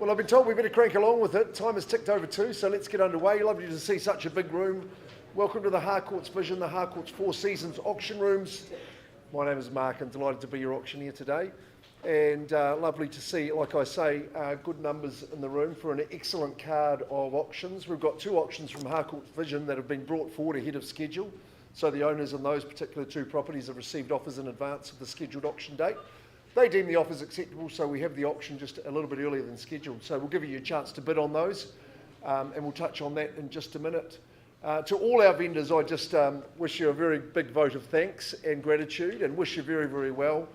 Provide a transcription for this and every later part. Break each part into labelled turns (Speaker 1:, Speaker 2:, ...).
Speaker 1: Well, I've been told we better crank along with it. Time has ticked over 2, so let's get underway. Lovely to see such a big room. Welcome to the Harcourts Vision, the Harcourts Four Seasons auction rooms. My name is Mark and delighted to be your auctioneer today. And lovely to see, like I say, good numbers in the room for an excellent card of auctions. We've got 2 auctions from Harcourts Vision that have been brought forward ahead of schedule. So the owners in those particular 2 properties have received offers in advance of the scheduled auction date. They deem the offers acceptable, so we have the auction just a little bit earlier than scheduled. So we'll give you a chance to bid on those, and we'll touch on that in just a minute. To all our vendors, I just wish you a very big vote of thanks and gratitude, and wish you very, very well.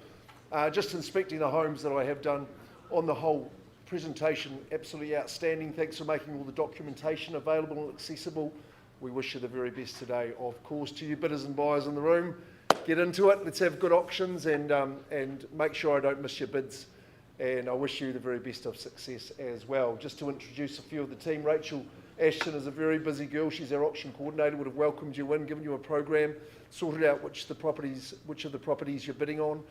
Speaker 1: Just inspecting the homes that I have done, on the whole, presentation absolutely outstanding. Thanks for making all the documentation available and accessible. We wish you the very best today. Of course, to you bidders and buyers in the room, get into it. Let's have good auctions and make sure I don't miss your bids. And I wish you the very best of success as well. Just to introduce a few of the team, Rachel Ashton is a very busy girl. She's our auction coordinator, would have welcomed you in, given you a program, sorted out which of the properties you're bidding on.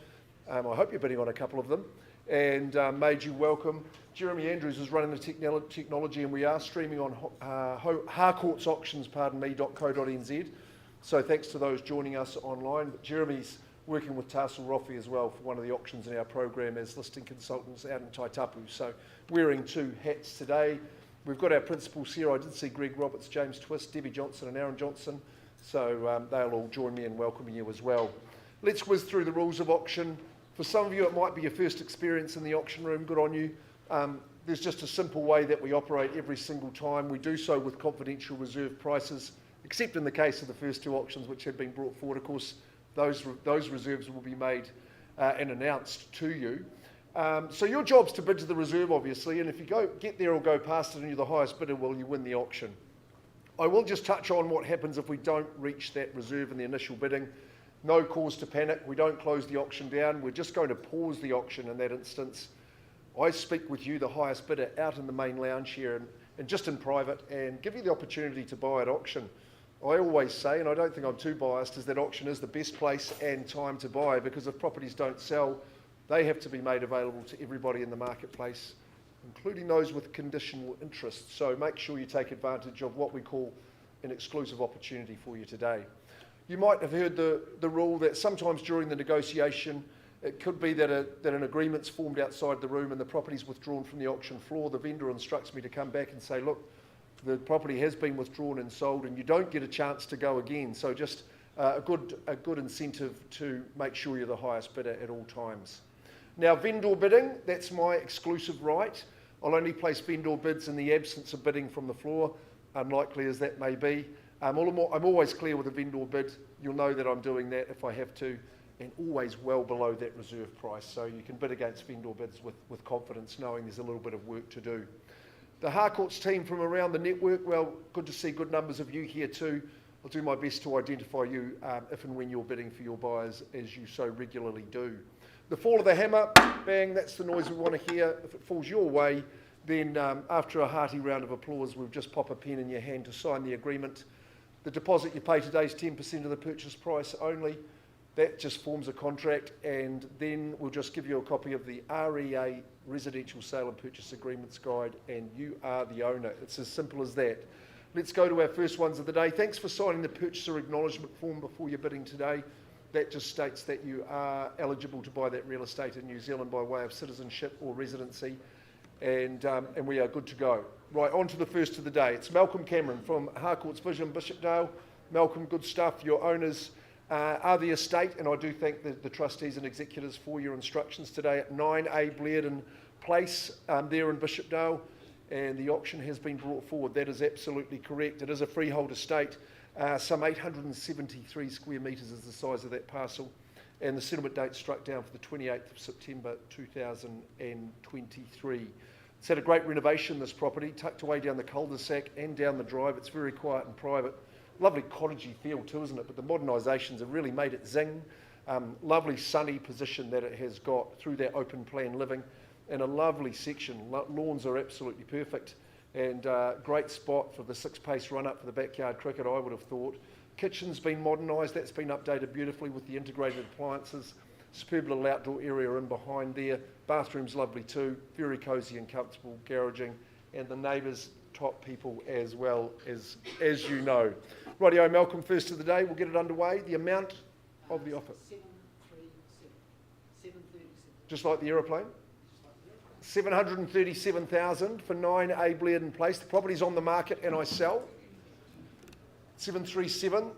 Speaker 1: I hope you're bidding on a couple of them, and made you welcome. Jeremy Andrews is running the technology, and we are streaming on harcourtsauctions.co.nz. So thanks to those joining us online. But Jeremy's working with Tarsal Roffey as well for one of the auctions in our program as listing consultants out in Taitapu. So wearing 2 hats today. We've got our principals here. I did see Greg Roberts, James Twist, Debbie Johnson and Aaron Johnson. So they'll all join me in welcoming you as well. Let's whiz through the rules of auction. For some of you, it might be your first experience in the auction room. Good on you. There's just a simple way that we operate every single time. We do so with confidential reserve prices, except in the case of the first 2 auctions which have been brought forward. Of course, those reserves will be made and announced to you. So your job's to bid to the reserve, obviously, and if you get there or go past it and you're the highest bidder, well, you win the auction. I will just touch on what happens if we don't reach that reserve in the initial bidding. No cause to panic. We don't close the auction down. We're just going to pause the auction in that instance. I speak with you, the highest bidder, out in the main lounge here and just in private, and give you the opportunity to buy at auction. I always say, and I don't think I'm too biased, is that auction is the best place and time to buy, because if properties don't sell, they have to be made available to everybody in the marketplace, including those with conditional interest. So make sure you take advantage of what we call an exclusive opportunity for you today. You might have heard the rule that sometimes during the negotiation, it could be that an agreement's formed outside the room and the property's withdrawn from the auction floor. The vendor instructs me to come back and say, look, the property has been withdrawn and sold, and you don't get a chance to go again. So just a good incentive to make sure you're the highest bidder at all times. Now, vendor bidding, that's my exclusive right. I'll only place vendor bids in the absence of bidding from the floor, unlikely as that may be. I'm always clear with a vendor bid. You'll know that I'm doing that if I have to, and always well below that reserve price. So you can bid against vendor bids with confidence, knowing there's a little bit of work to do. The Harcourts team from around the network, well, good to see good numbers of you here too. I'll do my best to identify you if and when you're bidding for your buyers, as you so regularly do. The fall of the hammer, bang, that's the noise we want to hear. If it falls your way, then after a hearty round of applause, we'll just pop a pen in your hand to sign the agreement. The deposit you pay today is 10% of the purchase price only. That just forms a contract, and then we'll just give you a copy of the REA Residential Sale and Purchase Agreements Guide, and you are the owner. It's as simple as that. Let's go to our first ones of the day. Thanks for signing the purchaser acknowledgement form before your bidding today. That just states that you are eligible to buy that real estate in New Zealand by way of citizenship or residency, and we are good to go. Right, on to the first of the day. It's Malcolm Cameron from Harcourts Vision, Bishopdale. Malcolm, good stuff. Your owners are the estate, and I do thank the trustees and executors for your instructions today at 9A Bledon Place there in Bishopdale, and the auction has been brought forward. That is absolutely correct. It is a freehold estate. Some 873 square metres is the size of that parcel, and the settlement date struck down for the 28th of September 2023. It's had a great renovation, this property, tucked away down the cul-de-sac and down the drive. It's very quiet and private. Lovely cottagey feel too, isn't it? But the modernisations have really made it zing. Lovely sunny position that it has got through that open plan living, and a lovely section. Lawns are absolutely perfect, and great spot for the 6-pace run-up for the backyard cricket, I would have thought. Kitchen's been modernised. That's been updated beautifully with the integrated appliances. Superb little outdoor area in behind there. Bathroom's lovely too, very cosy and comfortable, garaging, and the neighbours top people as well, as you know. Rightio, Malcolm, first of the day, we'll get it underway. The amount of the offer.
Speaker 2: 737.
Speaker 1: Just like the aeroplane? 737,000 for 9A Bledon Place. The property's on the market and I sell. 737.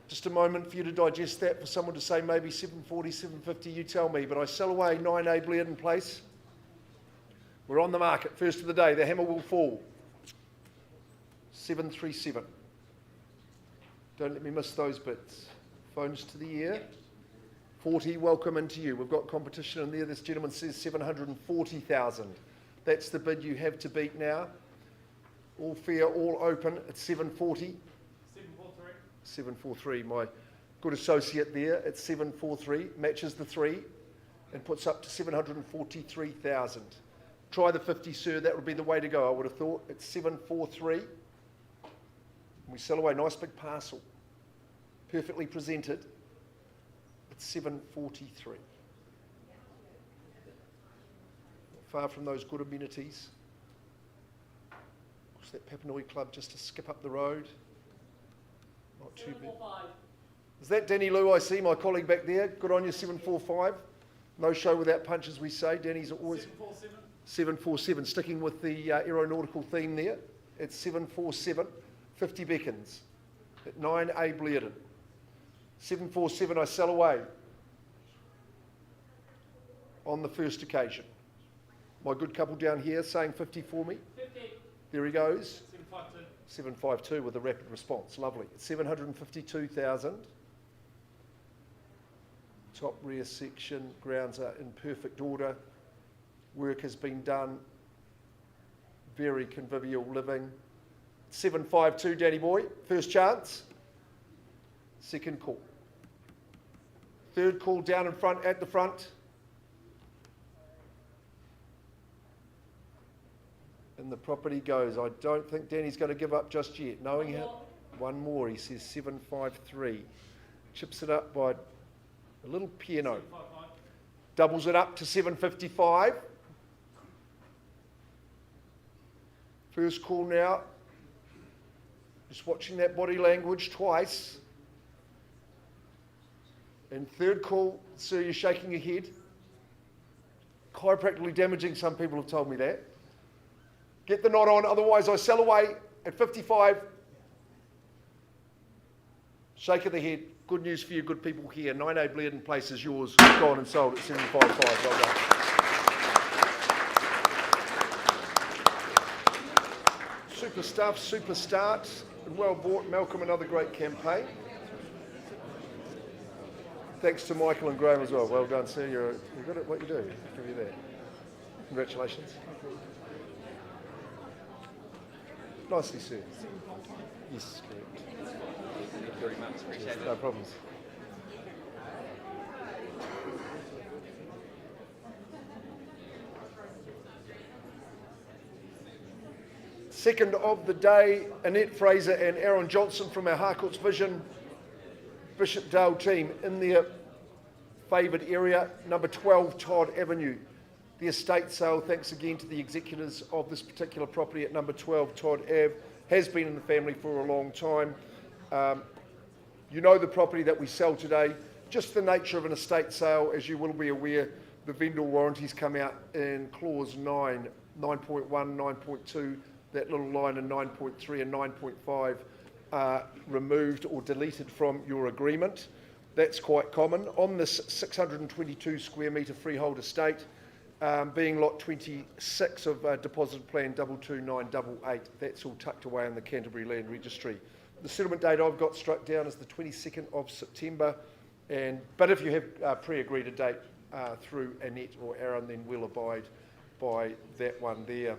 Speaker 1: Just a moment for you to digest that, for someone to say maybe 740, 750, you tell me. But I sell away 9A Bledon Place. We're on the market, first of the day. The hammer will fall. 737. Don't let me miss those bits. Phones to the air. 40, welcome into you. We've got competition in there. This gentleman says 740,000. That's the bid you have to beat now. All fair, all open at 740. 743. My good associate there at 743 matches the 3 and puts up to 743,000. Try the 50, sir. That would be the way to go, I would have thought. It's 743. We sell away. Nice big parcel. Perfectly presented. It's 743. Far from those good amenities. What's that Papanui Club just to skip up the road? Not too bad. Is that Danny Lou I see, my colleague back there? Good on you, 745. No show without punch, as we say. Danny's always...
Speaker 2: 747.
Speaker 1: 747, sticking with the aeronautical theme there. It's 747, 50 beckons at 9A Bledon. 747 I sell away on the first occasion. My good couple down here saying 50 for me.
Speaker 2: 50.
Speaker 1: There he goes.
Speaker 2: 752.
Speaker 1: 752 with a rapid response. Lovely. 752,000. Top rear section. Grounds are in perfect order. Work has been done. Very convivial living. 752, Danny boy. First chance. Second call. Third call down in front, at the front. And the property goes. I don't think Danny's going to give up just yet. Knowing how. One more, he says 753. Chips it up by a little piano.
Speaker 2: 755.
Speaker 1: Doubles it up to 755. First call now. Just watching that body language twice. And third call, sir, you're shaking your head. Chiropractically damaging, some people have told me that. Get the nod on, otherwise I sell away at 55. Shake of the head. Good news for you, good people here. 9A Bledon Place is yours. Gone and sold at 755. Well done. Super stuff, super start, and well bought. Malcolm, another great campaign. Thanks to Michael and Graham as well. Well done, sir. You're good at what you do. I'll give you that. Congratulations. Nicely, sir. Yes, correct.
Speaker 3: Thank you very much. Appreciate it.
Speaker 1: No problems. Second of the day, Annette Fraser and Aaron Johnson from our Harcourts Vision Bishop Dale team in their favoured area, number 12 Todd Avenue. The estate sale, thanks again to the executors of this particular property at number 12 Todd Ave, has been in the family for a long time. You know the property that we sell today, just the nature of an estate sale, as you will be aware, the vendor warranties come out in clause 9, 9.1, 9.2, that little line in 9.3 and 9.5 are removed or deleted from your agreement. That's quite common. On this 622 square metre freehold estate, being lot 26 of deposit plan 22988, that's all tucked away in the Canterbury Land Registry. The settlement date I've got struck down is the 22nd of September, but if you have pre-agreed a date through Annette or Aaron, then we'll abide by that one there.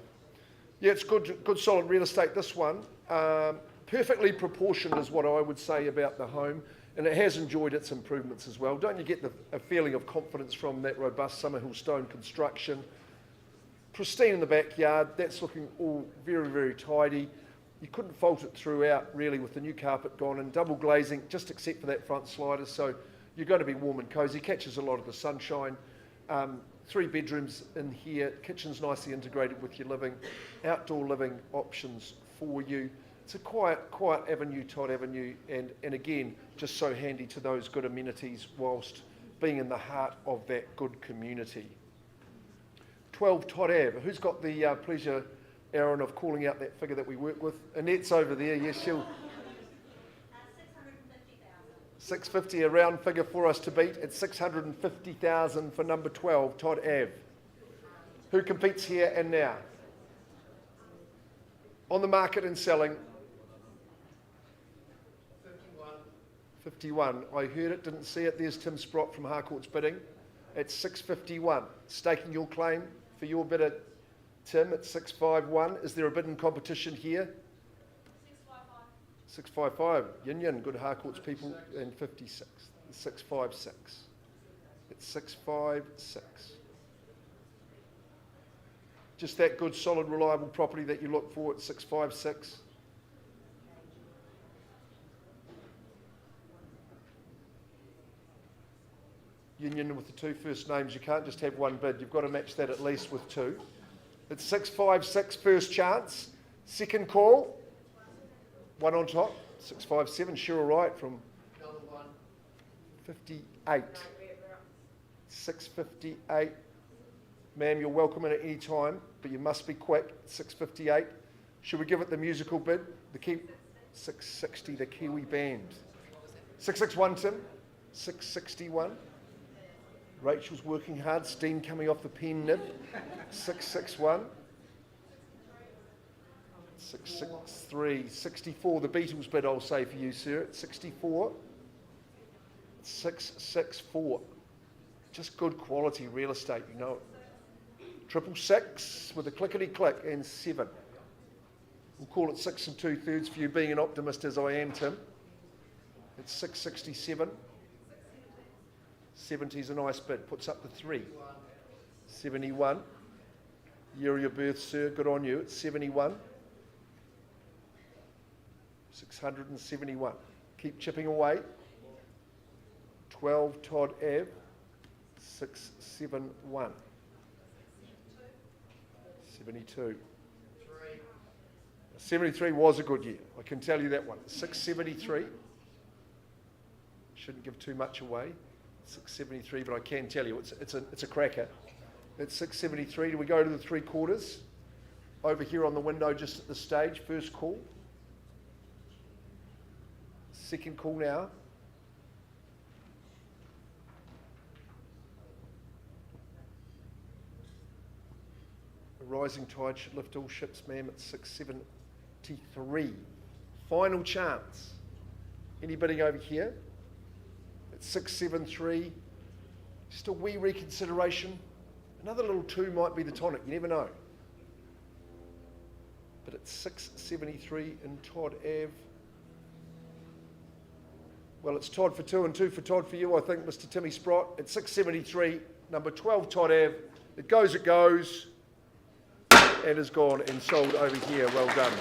Speaker 1: Yeah, it's good solid real estate, this one. Perfectly proportioned is what I would say about the home, and it has enjoyed its improvements as well. Don't you get a feeling of confidence from that robust Summerhill stone construction? Pristine in the backyard, that's looking all very, very tidy. You couldn't fault it throughout, really, with the new carpet gone and double glazing, just except for that front slider. So you're going to be warm and cosy, catches a lot of the sunshine. 3 bedrooms in here, kitchen's nicely integrated with your living, outdoor living options for you. It's a quiet avenue, Todd Avenue, and again, just so handy to those good amenities whilst being in the heart of that good community. 12 Todd Ave. Who's got the pleasure, Aaron, of calling out that figure that we work with? Annette's over there. Yes, she'll. 650, a round figure for us to beat. It's 650,000 for number 12, Todd Ave. Who competes here and now? On the market and selling. 51. I heard it, didn't see it. There's Tim Sprott from Harcourts bidding. It's 651. Staking your claim for your bidder, Tim, at 651. Is there a bidding competition here? 655. Yin yin, good Harcourts people, and 56. 656. It's 656. Just that good, solid, reliable property that you look for at 656. Union with the 2 first names, you can't just have one bid, you've got to match that at least with 2. It's 656, first chance. Second call, 1 on top, 657, Cheryl Wright from 58. 658. Ma'am, you're welcome in at any time, but you must be quick. 658. Should we give it the musical bid? The 660, the Kiwi band. 661, Tim. 661. Rachel's working hard, steam coming off the pen nib. 661. 663. 64, the Beatles bid, I'll say for you, sir. At 64. 664. Just good quality real estate, you know it. 666 with a clickety-click and 7. We'll call it 6 2/3 for you being an optimist as I am, Tim. It's 667. 70's a nice bid, puts up the 3. 71. Year of your birth, sir, good on you. It's 71. 671. Keep chipping away. 12 Todd Ave. 671. 72. 73 was a good year, I can tell you that one. 673. Shouldn't give too much away. 673, but I can tell you it's a cracker. It's 673. Do we go to the 3/4? Over here on the window just at the stage, first call. Second call now. A rising tide should lift all ships, ma'am, at 673. Final chance. Any bidding over here? It's 673. Just a wee reconsideration. Another little 2 might be the tonic, you never know. But it's 673 in Todd Ave. Well, it's Todd for 2 and 2 for Todd for you, I think, Mr. Timmy Sprott. It's 673, number 12 Todd Ave. It goes, and is gone and sold over here. Well done.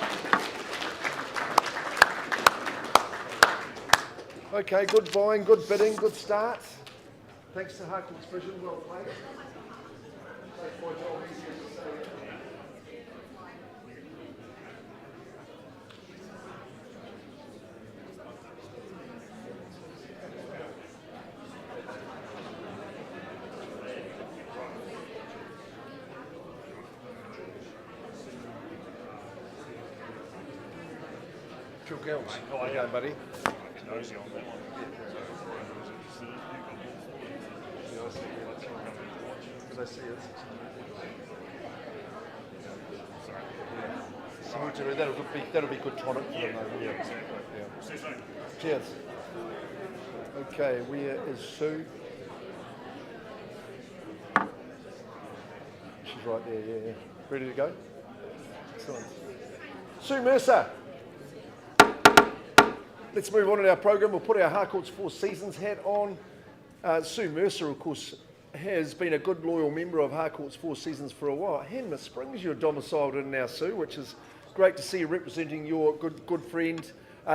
Speaker 1: Okay, good buying, good bidding, good start. Thanks to Harcourts Vision, well played. Take my job easier to say. Two girls. How are you, buddy? Nosy on that one. Because I see it. Sorry. That'll be good tonic for them. Yeah, exactly. Yeah. Cheers. Okay, where is Sue? She's right there, yeah. Ready to go? Excellent. Sue Mercer. Let's move on in our program. We'll put our Harcourts Four Seasons hat on. Sue Mercer, of course, has been a good loyal member of Harcourts Four Seasons for a while. Hanmer Springs, you're domiciled in now, Sue, which is great to see you representing your good friend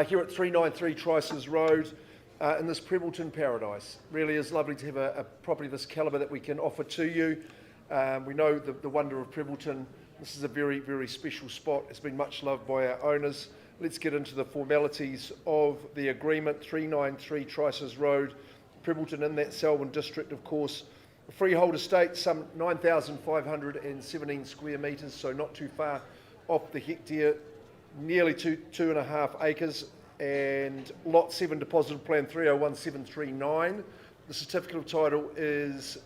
Speaker 1: here at 393 Trice's Road. in this Prebbleton paradise. Really is lovely to have a property of this calibre that we can offer to you. We know the wonder of Prebbleton. This is a very, very special spot. It's been much loved by our owners. Let's get into the formalities of the agreement. 393 Trice Road, Prebbleton in that Selwyn district, of course. A freehold estate, some 9,517 square metres, so not too far off the hectare, nearly 2.5 acres, and Lot 7 Deposited Plan 301739. The certificate of title is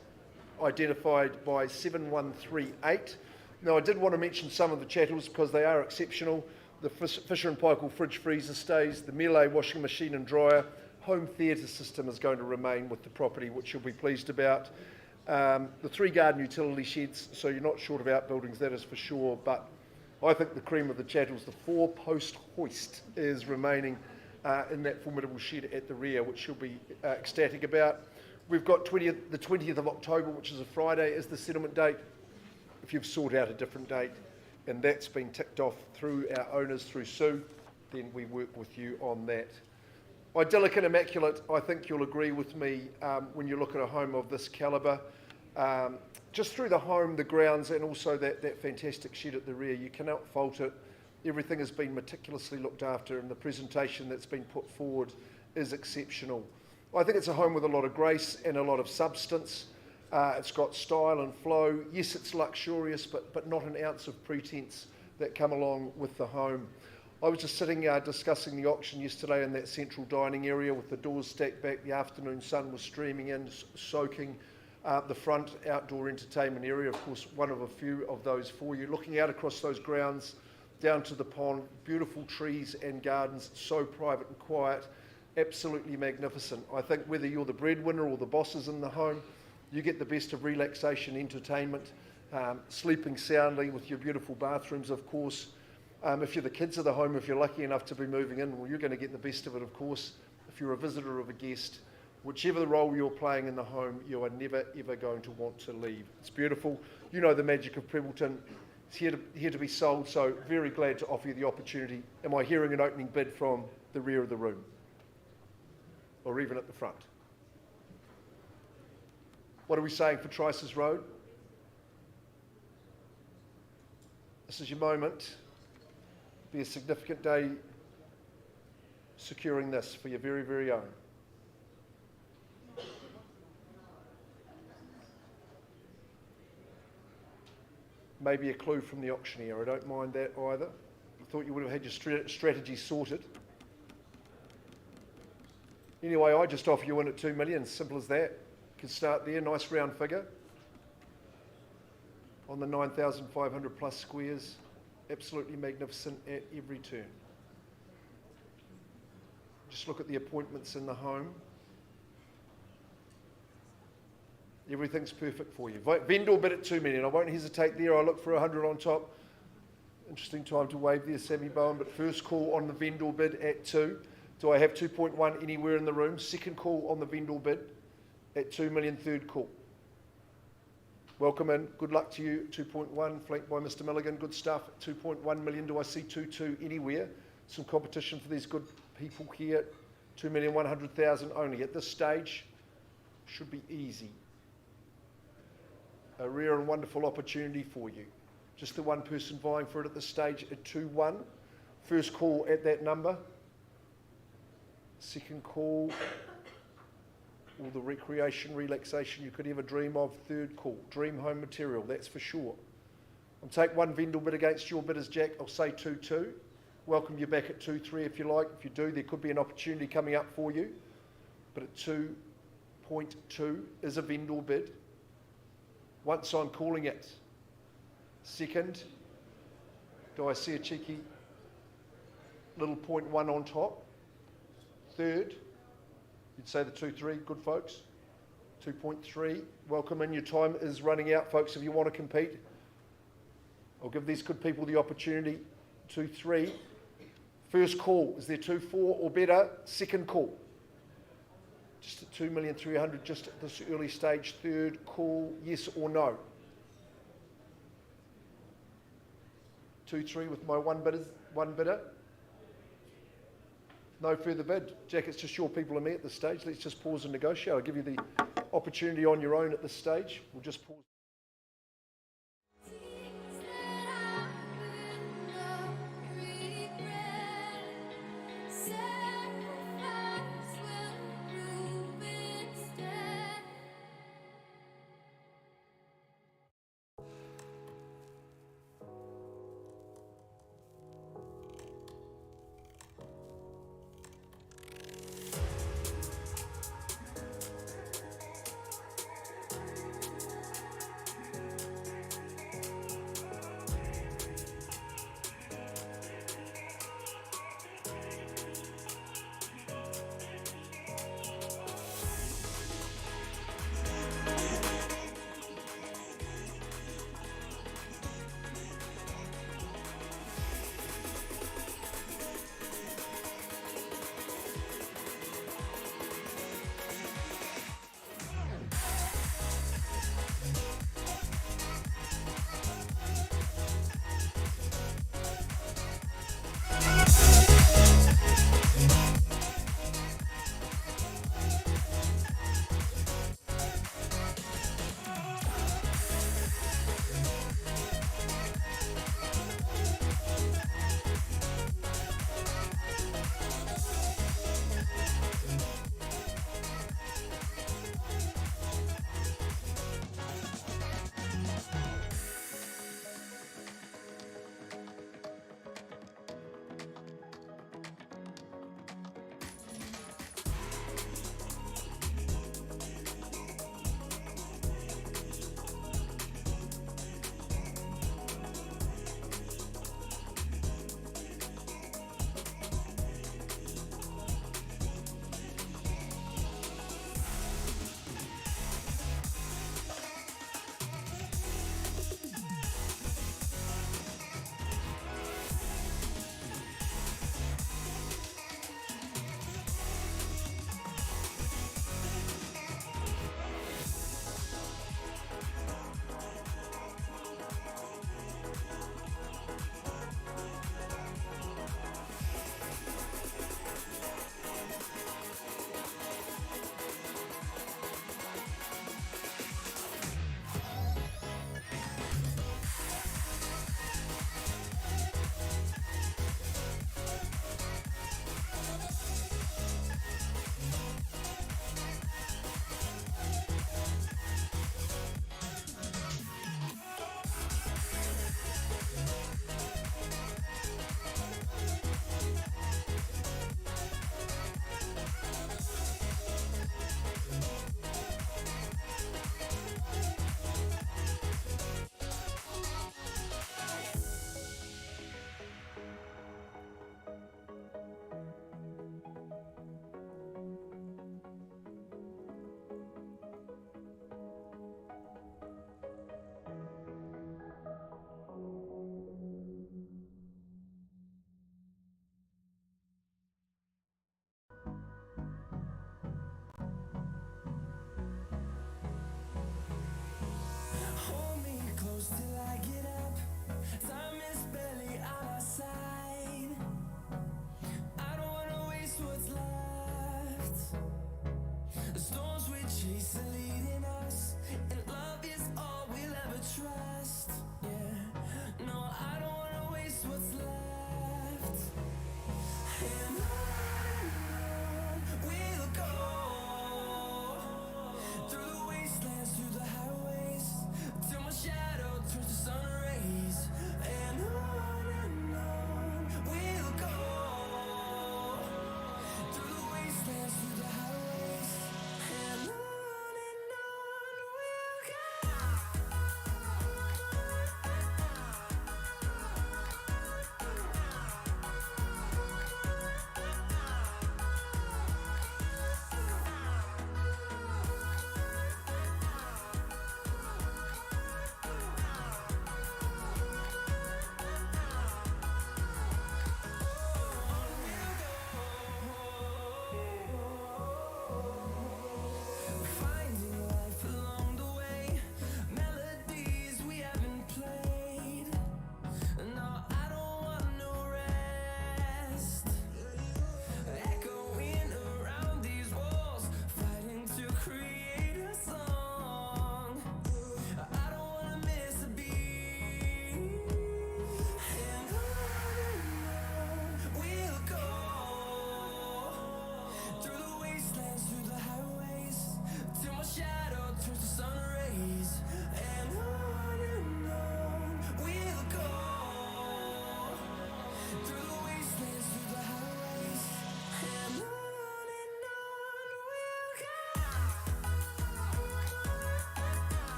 Speaker 1: identified by 7138. Now, I did want to mention some of the chattels because they are exceptional. The Fisher and Paykel fridge freezer stays, the Melee washing machine and dryer, home theatre system is going to remain with the property, which you'll be pleased about. The 3 garden utility sheds, so you're not short of outbuildings, that is for sure, but I think the cream of the chattels, the 4-post hoist, is remaining in that formidable shed at the rear, which you'll be ecstatic about. We've got the 20th of October, which is a Friday, is the settlement date. If you've sought out a different date, and that's been ticked off through our owners, through Sue, then we work with you on that. Idyllic and immaculate, I think you'll agree with me when you look at a home of this calibre. Just through the home, the grounds, and also that fantastic shed at the rear, you cannot fault it. Everything has been meticulously looked after, and the presentation that's been put forward is exceptional. I think it's a home with a lot of grace and a lot of substance. It's got style and flow. Yes, it's luxurious, but not an ounce of pretense that come along with the home. I was just sitting discussing the auction yesterday in that central dining area with the doors stacked back. The afternoon sun was streaming in, soaking the front outdoor entertainment area. Of course, one of a few of those for you. Looking out across those grounds, down to the pond, beautiful trees and gardens, so private and quiet, absolutely magnificent. I think whether you're the breadwinner or the bosses in the home, you get the best of relaxation, entertainment, sleeping soundly with your beautiful bathrooms, of course. If you're the kids of the home, if you're lucky enough to be moving in, well, you're going to get the best of it, of course. If you're a visitor or a guest, whichever the role you're playing in the home, you are never, ever going to want to leave. It's beautiful. You know the magic of Prebbleton. It's here to be sold, so very glad to offer you the opportunity. Am I hearing an opening bid from the rear of the room? Or even at the front? What are we saying for Trice Road? This is your moment. Be a significant day securing this for your very, very own. Maybe a clue from the auctioneer. I don't mind that either. I thought you would have had your strategy sorted. Anyway, I just offer you in at 2 million. Simple as that. Can start there. Nice round figure. On the 9,500 plus squares. Absolutely magnificent at every turn. Just look at the appointments in the home. Everything's perfect for you. Vendor bid at 2 million. I won't hesitate there. I look for 100 on top. Interesting time to wave there, Sammy Bowen. But first call on the vendor bid at 2. Do I have 2.1 anywhere in the room? Second call on the vendor bid at 2 million. Third call. Welcome in. Good luck to you. 2.1, flanked by Mr. Milligan. Good stuff. 2.1 million. Do I see 2.2 anywhere? Some competition for these good people here. 2,100,000 only. At this stage, should be easy. A rare and wonderful opportunity for you. Just the one person vying for it at this stage at 2.1. First call at that number. Second call. All the recreation, relaxation you could ever dream of. Third call. Dream home material, that's for sure. I'll take one vendor bid against your bidders, Jack. I'll say 2.2. Welcome you back at 2.3 if you like. If you do, there could be an opportunity coming up for you. But at 2.2 is a vendor bid. Once I'm calling it. Second, do I see a cheeky little 0.1 on top? Third, you'd say the 2.3, good folks. 2.3, welcome in. Your time is running out, folks, if you want to compete. I'll give these good people the opportunity. 2.3. First call, is there 2.4 or better? Second call. Just at 2,300,000, just at this early stage. Third call, yes or no? 2.3 with my one bidder. No further bid. Jack, it's just your people and me at this stage. Let's just pause and negotiate. I'll give you the opportunity on your own at this stage. We'll just pause.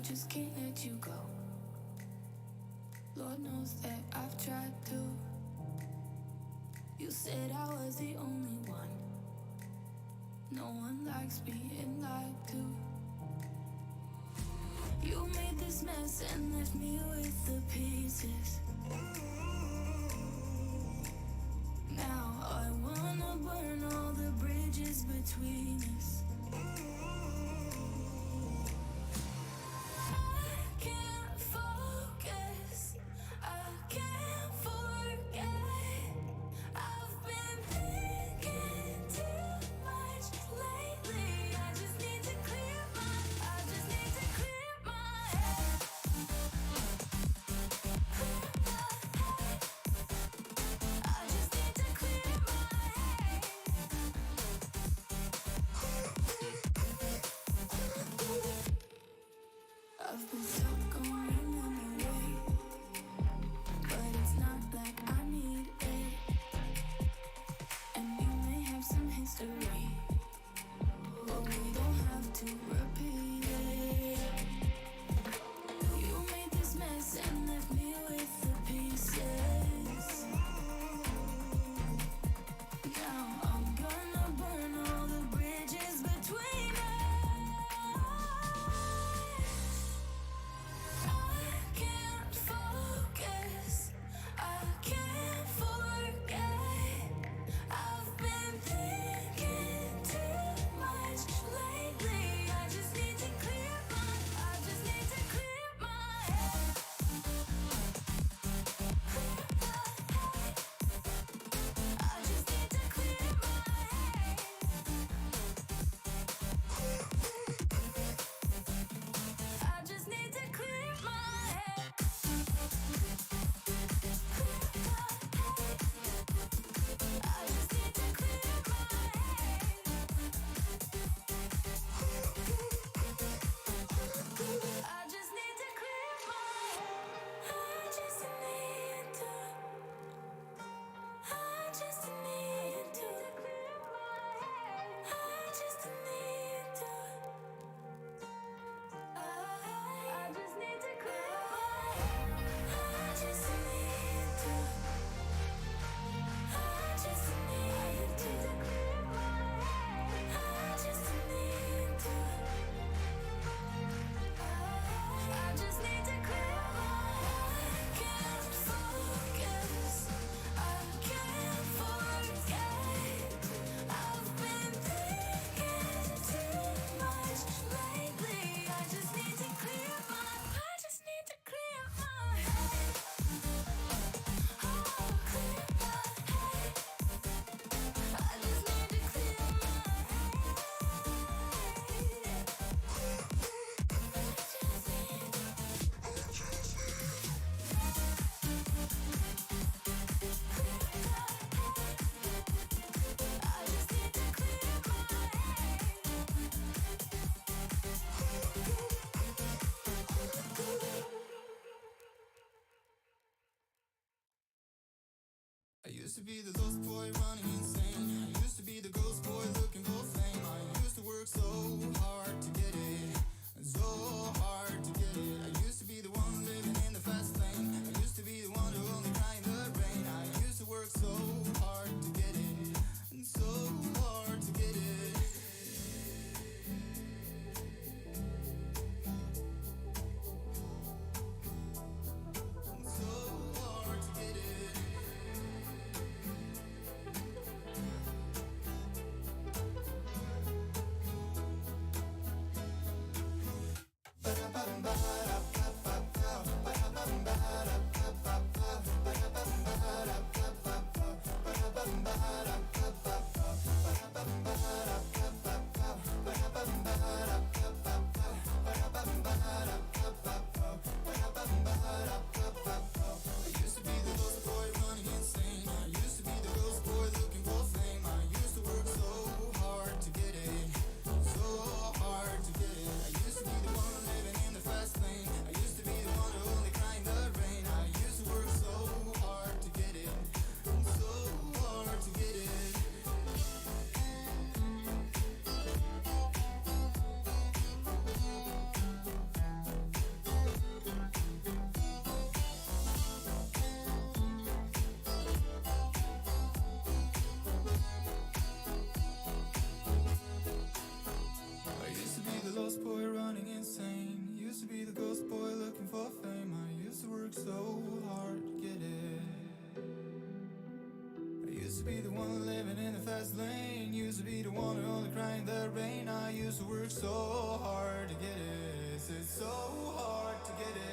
Speaker 2: I just can't let you go. Lord knows that I've tried to. You said I was the only one. No one likes being lied to. You made this mess and left me with the pieces. Now I wanna burn all the bridges between us. I can't focus, I can't forget. I've been thinking too much lately. I just need to clear my head. I just need to clear my head. I've been stuck on your memory, but it's not like I need it. And we may have some history, but we don't have to repeat it. You made this mess and left me with the pieces. Now I'm gonna burn all the bridges between us. I can't focus, I can't forget. I've been thinking too much lately. I just need to clear my head. I just need to clear my head. I just need to clear my head. I just need to clear my head. I just need to clear my head. I just need to. I just need to clear my head. I just need to. I just need to clear my head. I just need to. I just need to clear my head. I just need to. I just need to clear my head. I can't focus. I can't forget. I've been thinking too much lately. I just need to clear my. I just need to clear my head. Oh, clear my head. I just need to clear my head. I just need to clear my
Speaker 4: I used to be the lost boy running insane. I used to be the ghost boy looking for fame. I used to work so hard to get it, so hard to get it. I used to be the one living in the fast lane. I used to be the one who only cried in the rain. I used to work so hard to get it, and so hard to get it. And so hard to get it. to be the one living in the fast lane. Used to be the one who only crying the rain. I used to work so hard to get it. It's so hard to get it.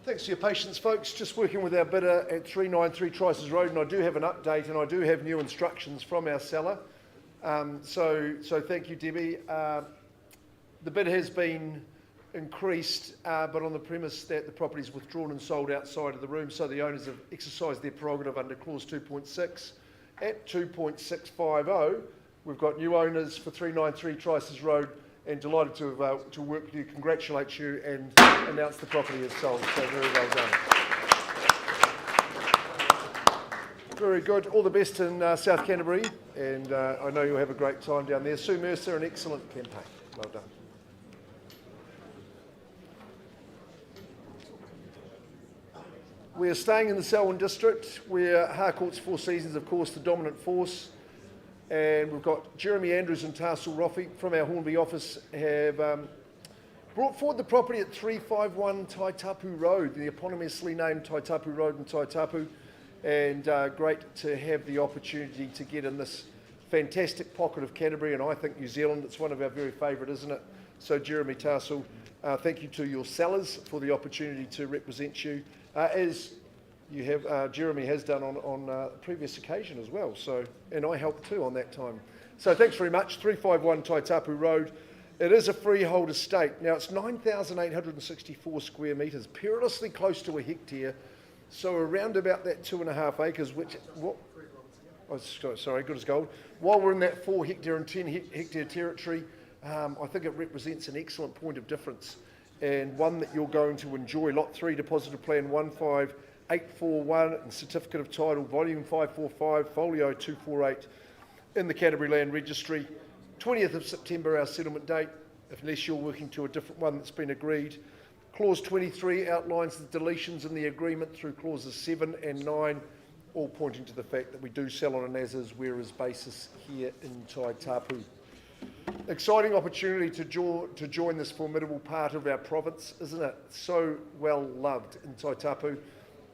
Speaker 1: Thanks for your patience, folks. Just working with our bidder at 393 Trice Road, and I do have an update, and I do have new instructions from our seller. So thank you, Debbie. The bid has been increased, but on the premise that the property is withdrawn and sold outside of the room, so the owners have exercised their prerogative under clause 2.6. At 2.650, we've got new owners for 393 Trice Road, and delighted to work with you, congratulate you, and announce the property is sold. So very well done. Very good. All the best in South Canterbury, and I know you'll have a great time down there. Sue Mercer, an excellent campaign. Well done. We are staying in the Selwyn district, where Harcourts Four Seasons, of course, the dominant force. And we've got Jeremy Andrews and Tarsal Roffey from our Hornby office have brought forward the property at 351 Taitapu Road, the eponymously named Taitapu Road in Taitapu. And great to have the opportunity to get in this fantastic pocket of Canterbury, and I think New Zealand. It's one of our very favourite, isn't it? So Jeremy, Tarsal, thank you to your sellers for the opportunity to represent you, as you have, Jeremy has done on a previous occasion as well. So, and I helped too on that time. So thanks very much. 351 Taitapu Road. It is a freehold estate. Now it's 9,864 square metres, perilously close to a hectare. So around about that 2.5 acres, which, sorry, good as gold. While we're in that 4 hectare and 10 hectare territory, I think it represents an excellent point of difference, and one that you're going to enjoy. Lot 3, Deposited Plan 15841 and Certificate of Title, Volume 545, Folio 248 in the Canterbury Land Registry. 20th of September, our settlement date, unless you're working to a different one that's been agreed. Clause 23 outlines the deletions in the agreement through clauses 7 and 9, all pointing to the fact that we do sell on an as-is, whereas basis here in Taitapu. Exciting opportunity to join this formidable part of our province, isn't it? So well loved in Taitapu.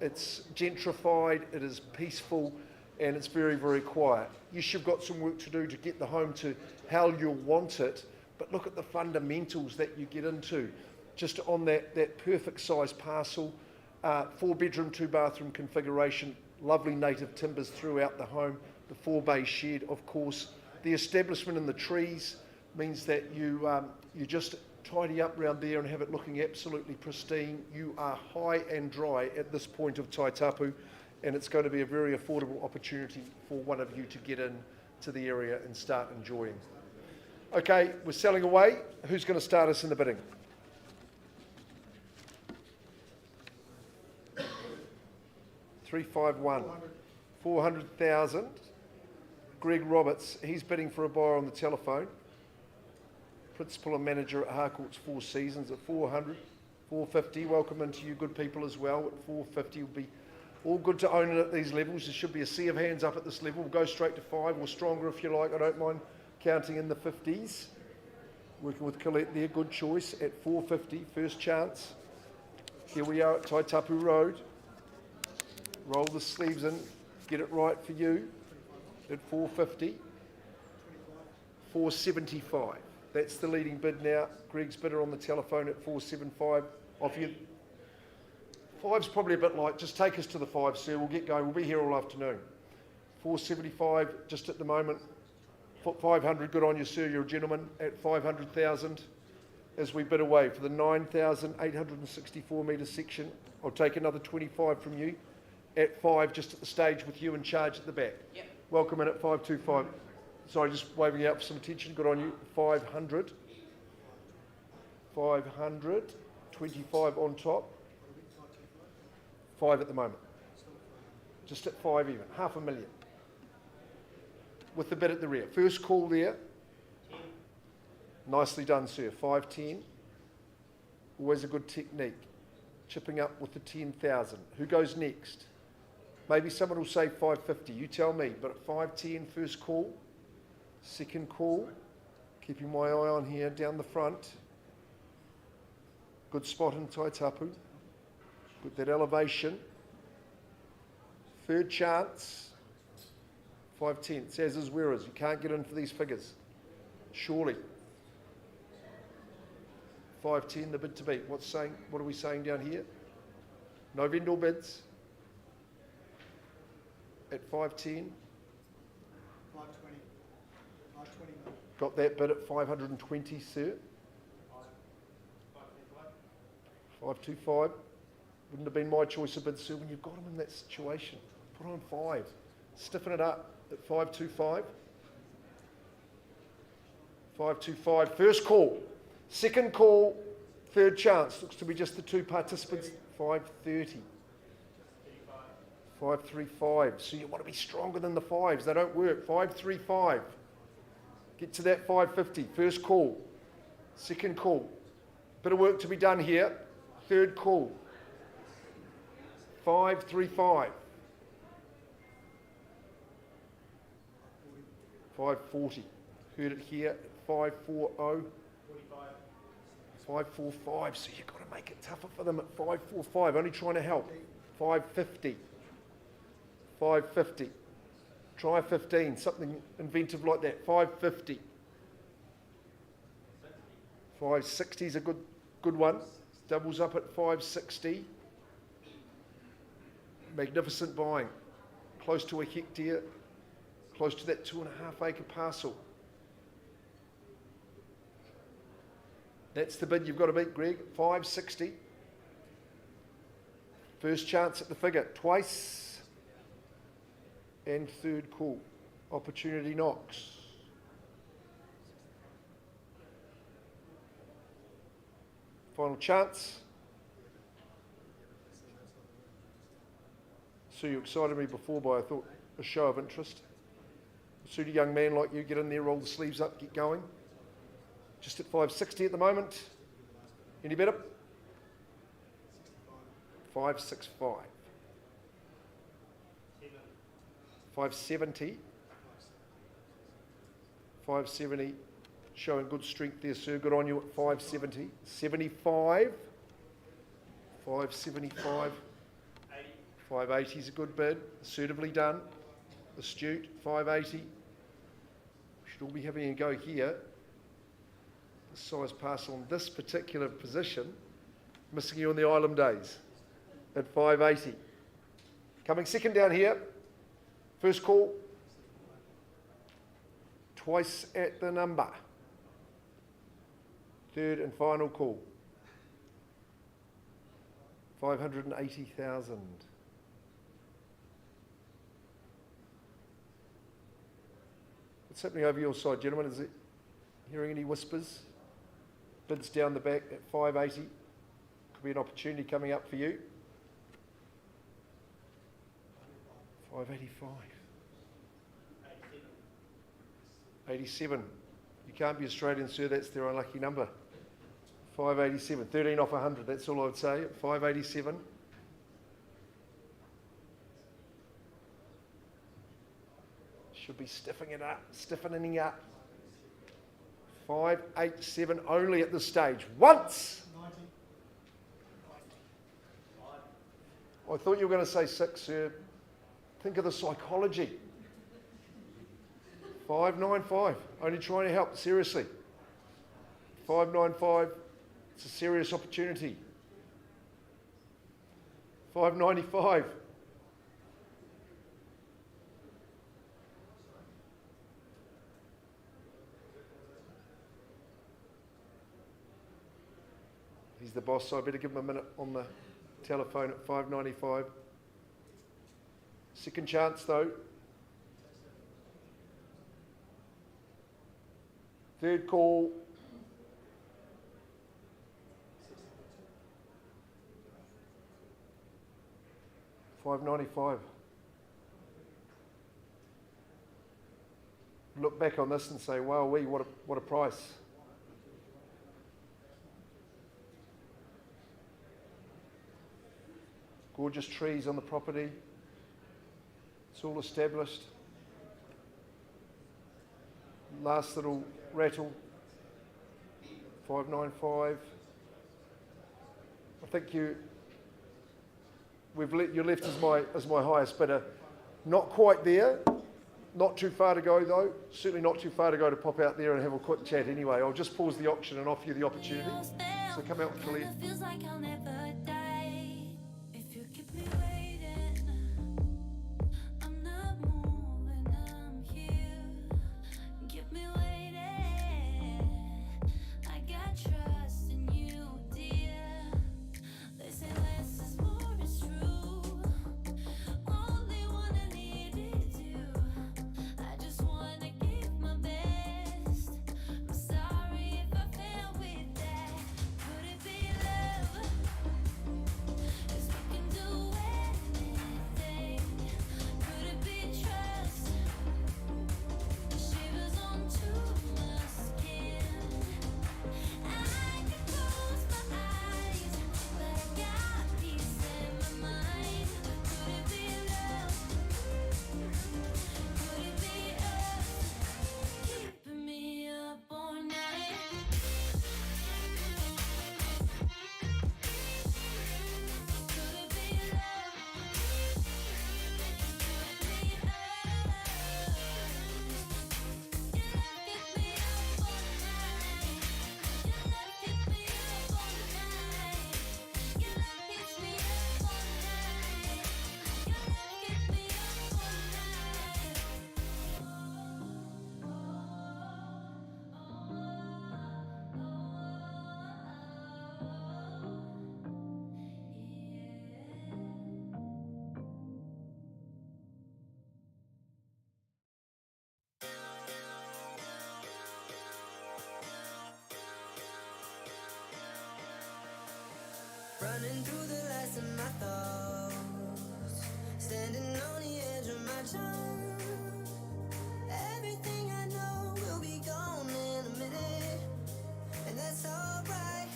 Speaker 1: It's gentrified, it is peaceful, and it's very, very quiet. Yes, you've got some work to do to get the home to how you'll want it, but look at the fundamentals that you get into. Just on that perfect size parcel, 4-bedroom, 2-bathroom configuration, lovely native timbers throughout the home, the 4-bay shed, of course. The establishment in the trees means that you just tidy up around there and have it looking absolutely pristine. You are high and dry at this point of Taitapu, and it's going to be a very affordable opportunity for one of you to get in to the area and start enjoying. Okay, we're selling away. Who's going to start us in the bidding? $351. 400,000. Greg Roberts, he's bidding for a buyer on the telephone. Principal and manager at Harcourts 4 Seasons at 400. 450. Welcome into you good people as well. At 450 will be all good to own it at these levels. There should be a sea of hands up at this level. We'll go straight to 5 or stronger if you like. I don't mind counting in the 50s. Working with Colette there, good choice at 450. First chance. Here we are at Taitapu Road. Roll the sleeves in. Get it right for you at 450. 475. That's the leading bid now. Greg's bidder on the telephone at 475. Off you. 5's probably a bit light. Just take us to the 5, sir. We'll get going. We'll be here all afternoon. 475 just at the moment. 500. Good on you, sir. You're a gentleman at 500,000. As we bid away for the 9,864 metre section. I'll take another 25 from you at 5, just at the stage with you in charge at the back.
Speaker 5: Yep.
Speaker 1: Welcome in at 525. Sorry, just waving you out for some attention. Good on you. 500. 500. 25 on top. 5 at the moment. Just at 5 even. $500,000. With the bid at the rear. First call there.
Speaker 5: 10.
Speaker 1: Nicely done, sir. 510. Always a good technique. Chipping up with the 10,000. Who goes next? Maybe someone will say 550. You tell me. But at 510, first call. Second call. Keeping my eye on here down the front. Good spot in Taitapu. Good that elevation. Third chance. 510. It's as is where is. You can't get in for these figures. Surely. 510, the bid to beat. What are we saying down here? No vendor bids. At 510.
Speaker 6: 520. 520.
Speaker 1: Got that bid at 520, sir. 525. Wouldn't have been my choice of bid, sir, when you've got them in that situation. Put on 5. Stiffen it up at 525. 525. First call. Second call. Third chance. Looks to be just the 2 participants. 530. 535. So you want to be stronger than the 5s. They don't work. 535. Get to that 550. First call. Second call. Bit of work to be done here. Third call. 535. 540. Heard it here. 540. 545. So you've got to make it tougher for them at 545. Only trying to help. 550. 550. Try 15. Something inventive like that. 550. 560 is a good one. Doubles up at 560. Magnificent buying. Close to a hectare. Close to that 2.5 acre parcel. That's the bid you've got to beat, Greg. 560. First chance at the figure. Twice. And third call. Opportunity knocks. Final chance. So you excited me before by, I thought, a show of interest. Suit a young man like you, get in there, roll the sleeves up, get going. Just at 560 at the moment. Any better? 565. 570. 570. Showing good strength there, sir. Good on you at 570. 75. 575. 580 is a good bid. Assertively done. Astute. 580. We should all be having a go here. The size parcel on this particular position. Missing you on the Island days at 580. Coming second down here. First call. Twice at the number. Third and final call. 580,000. What's happening over your side, gentlemen? Is it hearing any whispers? Bids down the back at 580. Could be an opportunity coming up for you. 585. 87. You can't be Australian, sir. That's their unlucky number. 587. 13 off 100. That's all I would say. 587. Should be stiffening up. 587 only at this stage. Once.
Speaker 6: 90.
Speaker 1: I thought you were going to say 6, sir. Think of the psychology. 595. Only trying to help, seriously. 595. It's a serious opportunity. 595. He's the boss, so I better give him a minute on the telephone at 595. Second chance though. Third call. $595. Look back on this and say, wow, what a price. Gorgeous trees on the property. It's all established. Last little rattle. 595. I think you're left as my highest bidder. Not quite there. Not too far to go though. Certainly not too far to go to pop out there and have a quick chat anyway. I'll just pause the auction and offer you the opportunity. So come out with the lead.
Speaker 2: Feels like I'll never die if you keep me waiting. I'm not moving, I'm here. Keep me waiting. I got trust in you, dear. They say less is more, it's true. Only one I needed you. I just wanna give my best. I'm sorry if I fail with that. Could it be love? 'Cause we can do anything. Could it be trust? Shivers onto my skin. I can close my eyes, but I got peace in my mind. Could it be love? Could it be us keeping me up all night? Could it be love? Could it be us? Your love keeps me up all night. Your love keeps me up all night. Your love keeps me up all night. Your love keeps me up all
Speaker 4: Running through the last of my thoughts, standing on the edge of my jump. Everything I know will be gone in a minute, and that's alright,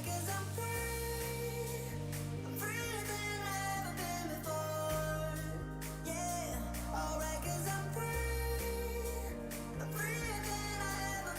Speaker 4: 'cause I'm free. I'm freer than I've ever been before. Yeah, alright, 'cause I'm free. I'm freer than I've ever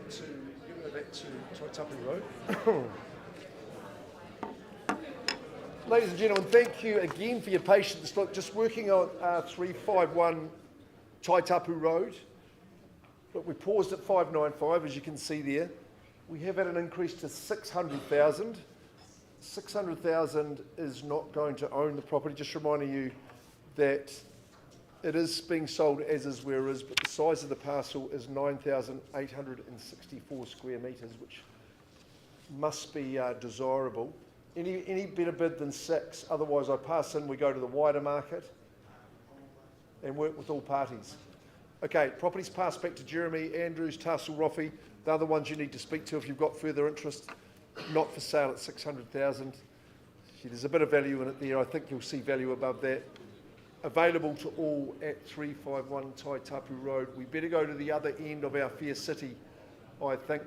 Speaker 1: back to Taitapu Road. Ladies and gentlemen, thank you again for your patience. Look, just working on 351 Taitapu Road. Look, we paused at 595, as you can see there. We have had an increase to 600,000. 600,000 is not going to own the property. Just reminding you that it is being sold as is where is, but the size of the parcel is 9,864 square metres, which must be desirable. Any better bid than 6? Otherwise, I pass in, we go to the wider market and work with all parties. Okay, properties passed back to Jeremy, Andrews, Tassel, Roffey. They're the ones you need to speak to if you've got further interest. Not for sale at 600,000. There's a bit of value in it there. I think you'll see value above that. Available to all at 351 Taitapu Road. We better go to the other end of our fair city, I think,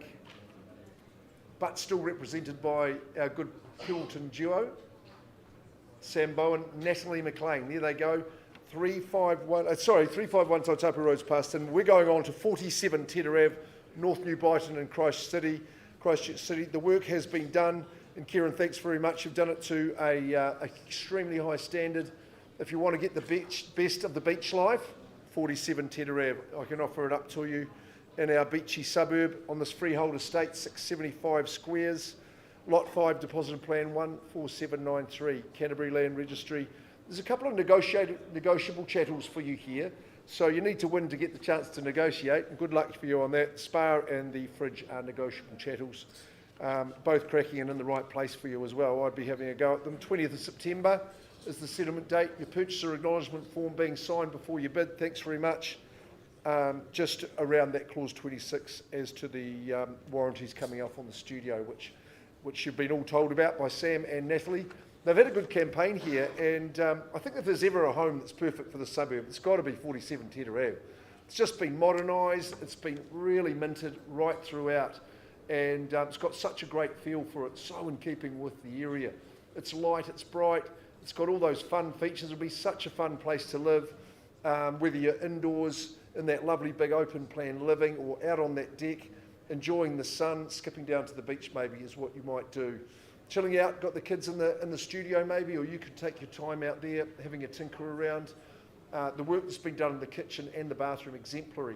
Speaker 1: but still represented by our good Hilton duo, Sam Bowen, Natalie McLean. There they go. 351 Taitapu Road's passed in. We're going on to 47 Tedder Ave, North New Brighton and Christchurch City. The work has been done, and Kieran, thanks very much. You've done it to a extremely high standard. If you want to get the best of the beach life, 47 Tedder Ave. I can offer it up to you in our beachy suburb on this freehold estate, 675 squares, Lot 5, Deposit Plan 14793, Canterbury Land Registry. There's a couple of negotiable chattels for you here, so you need to win to get the chance to negotiate, and good luck for you on that. Spa and the fridge are negotiable chattels, both cracking and in the right place for you as well. I'd be having a go at them. 20th of September is the settlement date. Your purchaser acknowledgement form being signed before you bid. Thanks very much. Just around that clause 26 as to the warranties coming up on the studio, which you've been all told about by Sam and Natalie. They've had a good campaign here, and I think if there's ever a home that's perfect for the suburb, it's got to be 47 Tedder Ave. It's just been modernised, it's been really minted right throughout, and it's got such a great feel for it, so in keeping with the area. It's light, it's bright, it's got all those fun features. It'll be such a fun place to live, whether you're indoors in that lovely big open plan living or out on that deck, enjoying the sun, skipping down to the beach maybe is what you might do. Chilling out, got the kids in the studio maybe, or you could take your time out there having a tinker around. The work that's been done in the kitchen and the bathroom, exemplary.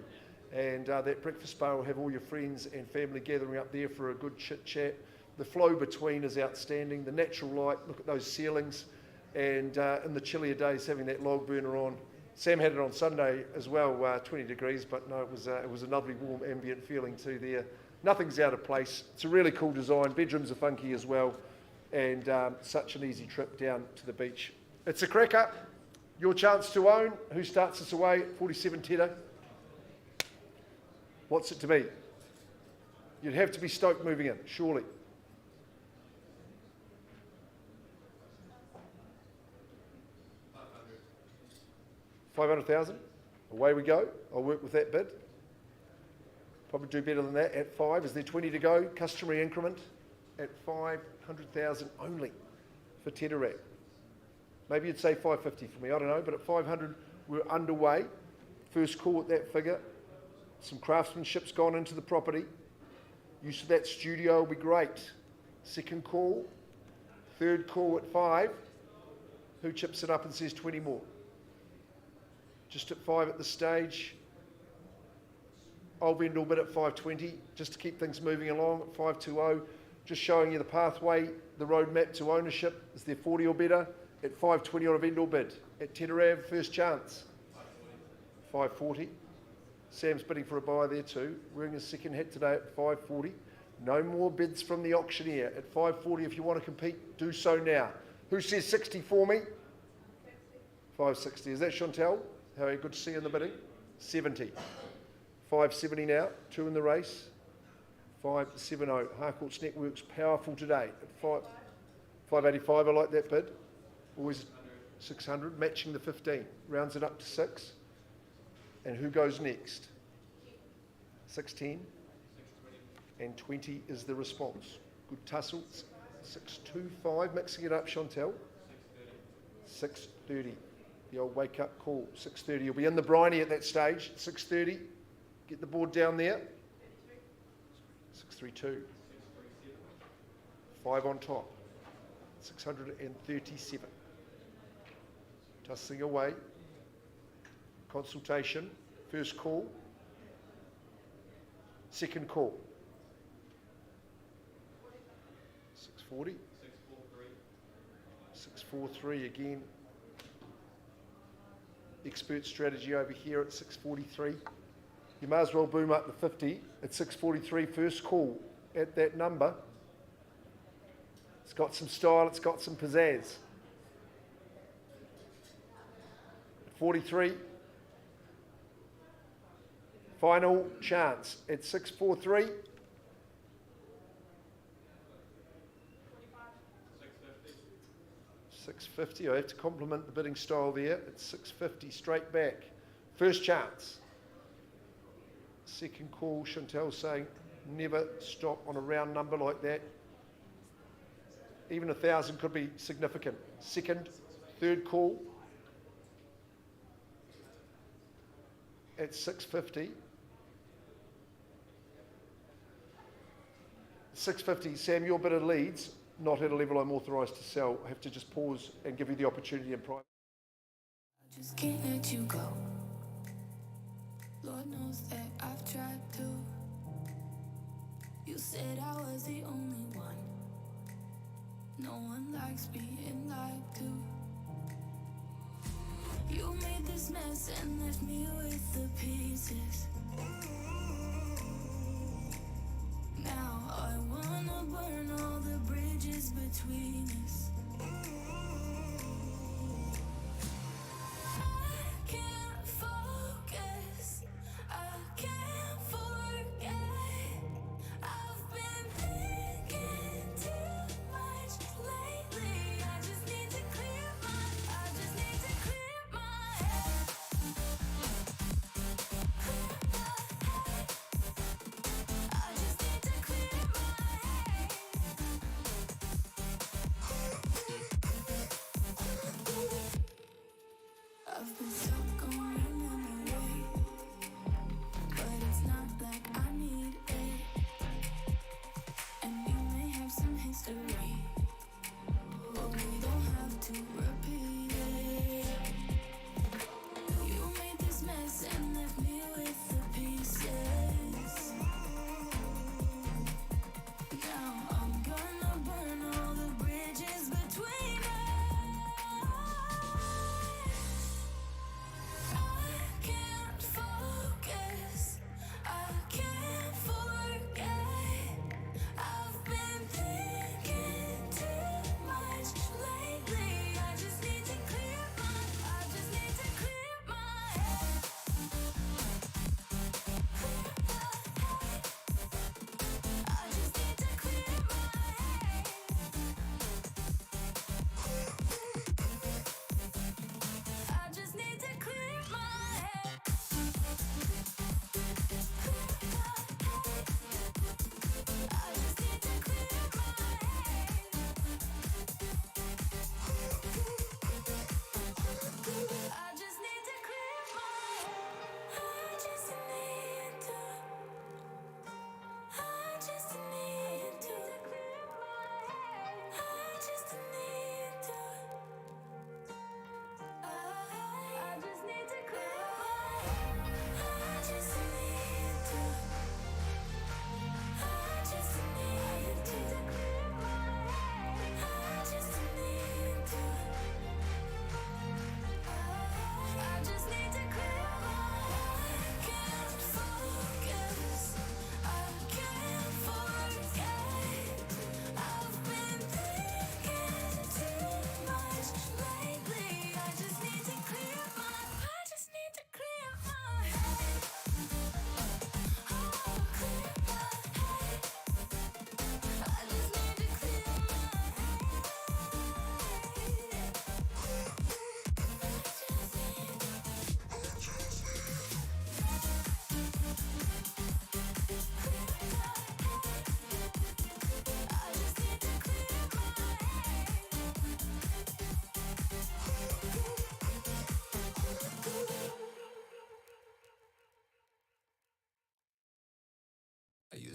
Speaker 1: And that breakfast bar will have all your friends and family gathering up there for a good chit chat. The flow between is outstanding. The natural light, look at those ceilings. And in the chillier days, having that log burner on. Sam had it on Sunday as well, 20 degrees, but no, it was a lovely warm ambient feeling too there. Nothing's out of place. It's a really cool design. Bedrooms are funky as well, and such an easy trip down to the beach. It's a cracker. Your chance to own. Who starts us away at 47 Tedder? What's it to be? You'd have to be stoked moving in, surely. 500,000. Away we go. I'll work with that bid. Probably do better than that at 5. Is there 20 to go? Customary increment at 500,000 only for Tedder Ave. Maybe you'd say 550 for me, I don't know, but at 500 we're underway. First call at that figure. Some craftsmanship's gone into the property. Use of that studio will be great. Second call. Third call at 5. Who chips it up and says 20 more? Just at 5 at this stage. I'll bend a bit at 520 just to keep things moving along at 520. Just showing you the pathway, the roadmap to ownership. Is there 40 or better? At 520 on a vendor bid. At Tedder Ave, first chance. 540. Sam's bidding for a buy there too. Wearing his second hat today at 540. No more bids from the auctioneer. At 540, if you want to compete, do so now. Who says 60 for me? 560. Is that Chantel? How are you? Good to see you in the bidding. 70. 570 now. 2 in the race. 570. Harcourts Network's powerful today. At 585, I like that bid. Always 600. Matching the 15. Rounds it up to 6. And who goes next? 610. And 20 is the response. Good tussle. 625. Mixing it up, Chantel. 630. The old wake-up call. 630. You'll be in the briny at that stage. 630. Get the board down there. 632. 5 on top. 637. Tussing away. Consultation. First call. Second call. 640. 643 again. Expert strategy over here at 643. You may as well boom up the 50 at 643. First call at that number. It's got some style, it's got some pizzazz. 43. Final chance at 643. 650. I have to compliment the bidding style there. It's 650 straight back. First chance. Second call, Chantel saying never stop on a round number like that. Even 1,000 could be significant. Second, third call at 650. 650, Sam, your bid of leads, not at a level I'm authorised to sell. I have to just pause and give you the opportunity in private.
Speaker 2: I just can't let you go. Lord knows that I've tried to. You said I was the only one. No one likes being lied to. You made this mess and left me with the pieces. Now I wanna burn all the bridges between us. I can't focus, I can't forget. I've been thinking too much lately. I just need to clear my head. Clear my head.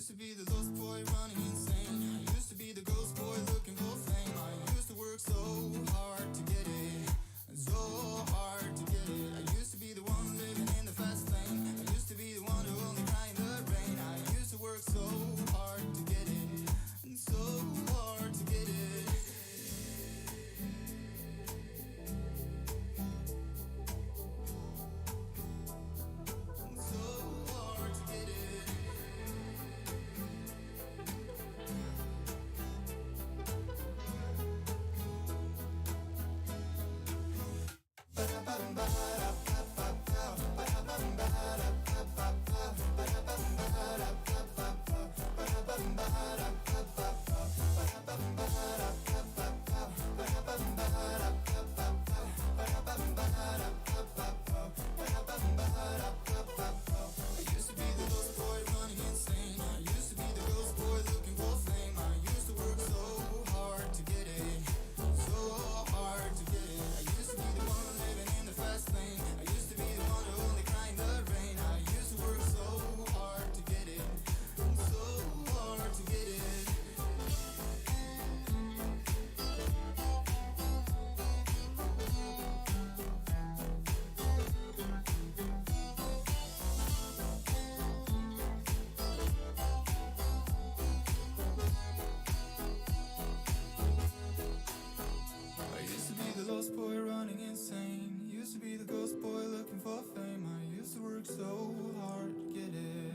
Speaker 4: used to be the lost boy running insane. I used to be the ghost boy looking for fame. I used to work so hard to get it, so hard to get it. I used to be the one living in the fast lane. I used to be the one who only cried in the rain. I used to work so hard to get it, and so hard to get it. And so hard to get it. I used to be the ghost boy running insane. I used to be the ghost boy looking for fame. I used to work so hard to get it, so hard to get it. I used to be the one living in the fast lane. I used to be the one who only cried in the rain. I used to work so hard to get it, so hard to get it. I used to be the lost boy running insane. Used to be the ghost boy looking for fame. I used to work so hard to get it.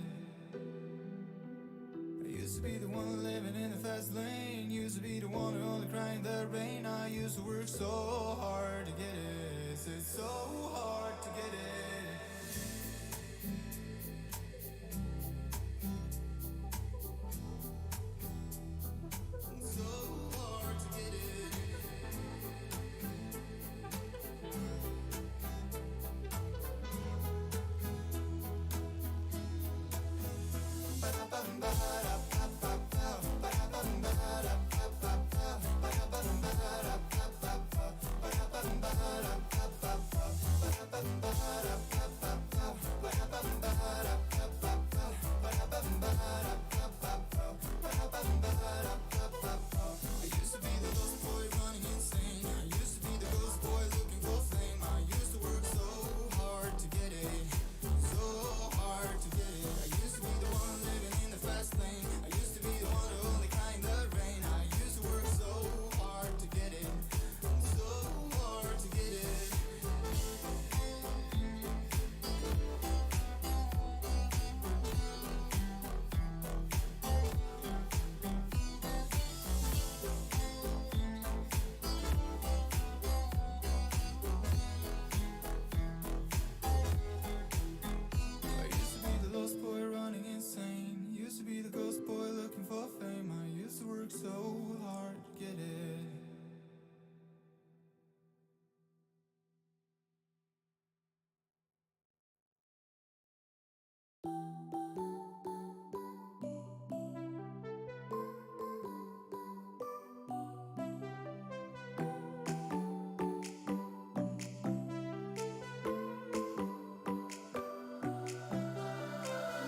Speaker 4: I used to be the one living in the fast lane. Used to be the one who only cried in the rain. I used to work so hard to get it. It's so hard to get it. So hard to get it. I used to be the ghost boy running insane. I used to be the ghost boy looking for fame. I used to work so hard to get it, so hard to get it. I used to be the one living in the fast lane. I used to be the one who only cried in the rain. I used to work so hard to get it, so hard to get it. I used to be the lost boy running insane. Used to be the ghost boy looking for fame. I used to work so hard to get it.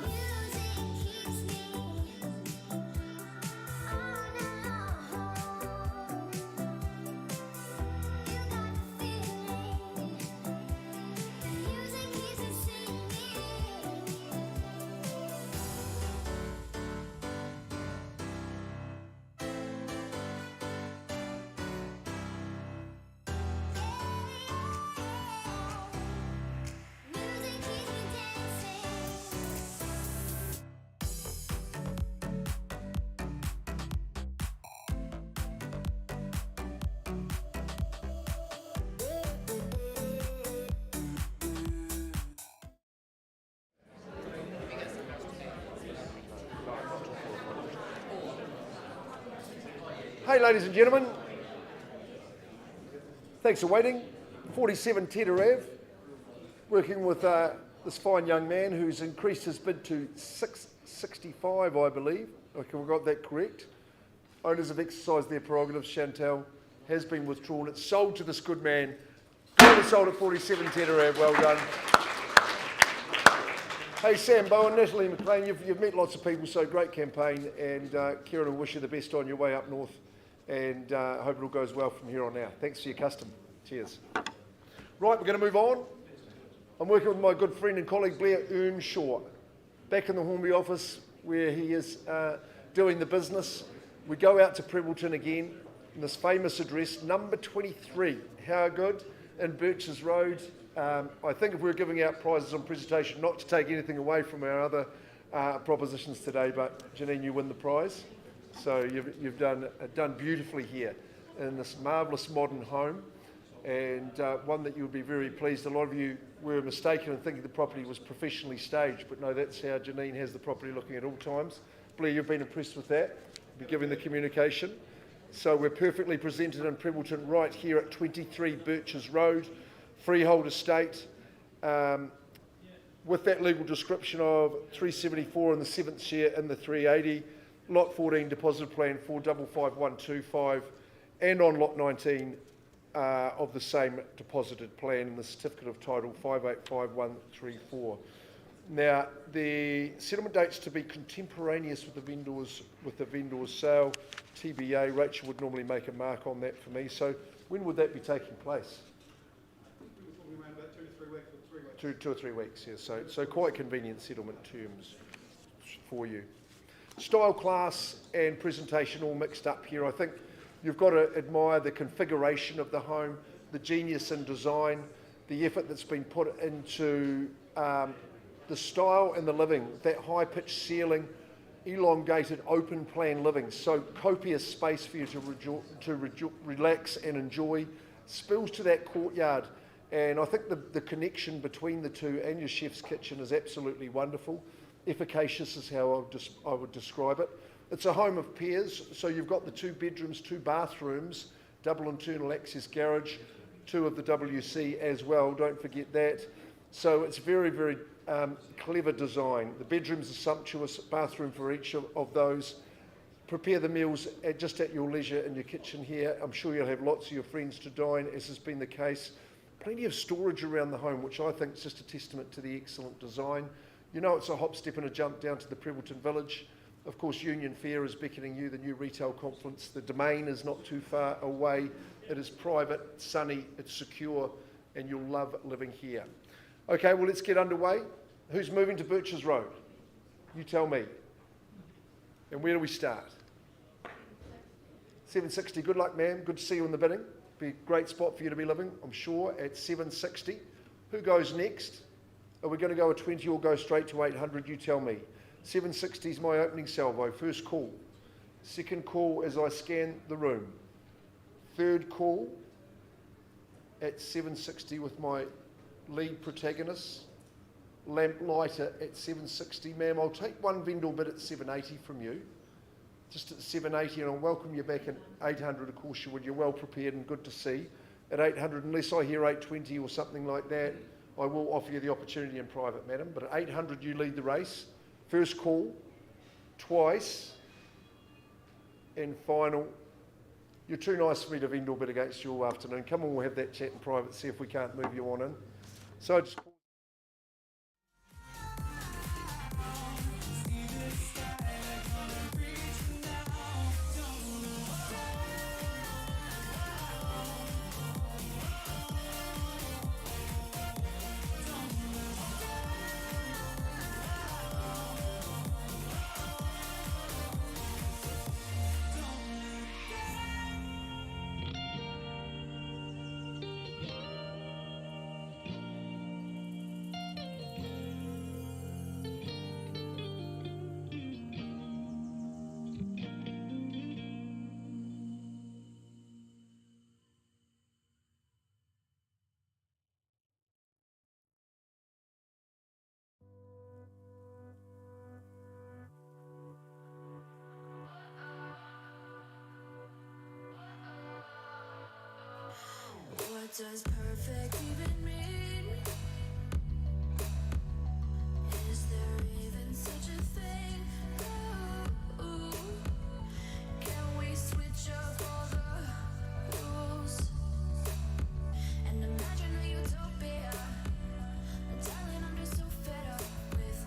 Speaker 2: Music keeps me on and on. You got the feeling. The music keeps me singing. Music keeps me dancing.
Speaker 1: Hey, ladies and gentlemen. Thanks for waiting. 47 Taitapu Road. Working with this fine young man who's increased his bid to 665, I believe. Okay, we got that correct. Owners have exercised their prerogatives. Chantal has been withdrawn. It's sold to this good man. It's sold at 47 Taitapu Road. Well done. Hey, Sam Bowen, Natalie McLean, you've met lots of people, so great campaign, and Kieran will wish you the best on your way up north, and I hope it all goes well from here on out. Thanks for your custom. Cheers. Right, we're going to move on. I'm working with my good friend and colleague Blair Earnshaw, back in the Hornby office where he is doing the business. We go out to Prebbleton again, in this famous address, number 23, Harcourts in Birches Road. I think if we were giving out prizes on presentation, not to take anything away from our other propositions today, but Janine, you win the prize. So you've done beautifully here in this marvellous modern home, and one that you'll be very pleased. A lot of you were mistaken in thinking the property was professionally staged, but no, that's how Janine has the property looking at all times. Blair, you've been impressed with that. Be giving the communication. So we're perfectly presented in Prebbleton right here at 23 Birches Road, freehold estate, with that legal description of 374 in the 7th share in the 380, lot 14 deposit plan 455125, and on lot 19 of the same deposited plan in the certificate of title 585134. Now, the settlement date's to be contemporaneous with the vendor's sale. TBA, Rachel would normally make a mark on that for me. So when would that be taking place?
Speaker 6: Probably around about 2 to 3 weeks or 3 weeks.
Speaker 1: 2 or 3 weeks, yeah. So quite convenient settlement terms for you. Style, class and presentation all mixed up here. I think you've got to admire the configuration of the home, the genius in design, the effort that's been put into the style and the living, that high-pitched ceiling, elongated open plan living, so copious space for you to relax and enjoy, spills to that courtyard, and I think the connection between the two and your chef's kitchen is absolutely wonderful. Efficacious is how I would describe it. It's a home of pairs, so you've got the 2 bedrooms, 2 bathrooms, double internal access garage, 2 of the WC as well, don't forget that. So it's very, very clever design. The bedrooms are sumptuous, bathroom for each of those. Prepare the meals just at your leisure in your kitchen here. I'm sure you'll have lots of your friends to dine, as has been the case. Plenty of storage around the home, which I think is just a testament to the excellent design. You know, it's a hop, step and a jump down to the Prebbleton Village. Of course, Union Fair is beckoning you, the new retail conference. The Domain is not too far away. It is private, sunny, it's secure, and you'll love living here. Okay, well, let's get underway. Who's moving to Birches Road? You tell me. And where do we start? 760. Good luck, ma'am. Good to see you in the bidding. Be a great spot for you to be living, I'm sure, at 760. Who goes next? Are we going to go a 20 or go straight to 800? You tell me. 760 is my opening salvo. First call. Second call as I scan the room. Third call at 760 with my lead protagonist. Lamplighter at 760. Ma'am, I'll take one vendor bid at 780 from you. Just at 780, and I'll welcome you back at 800, of course you would. You're well prepared and good to see. At 800, unless I hear 820 or something like that, I will offer you the opportunity in private, madam. But at 800, you lead the race. First call, twice, and final. You're too nice for me to vendor bid against you all afternoon. Come on, we'll have that chat in private, see if we can't move you on in. So just...
Speaker 2: What does perfect even mean? Is there even such a thing? Ooh, can we switch up all the rules and imagine a utopia? Darling, I'm just so fed up with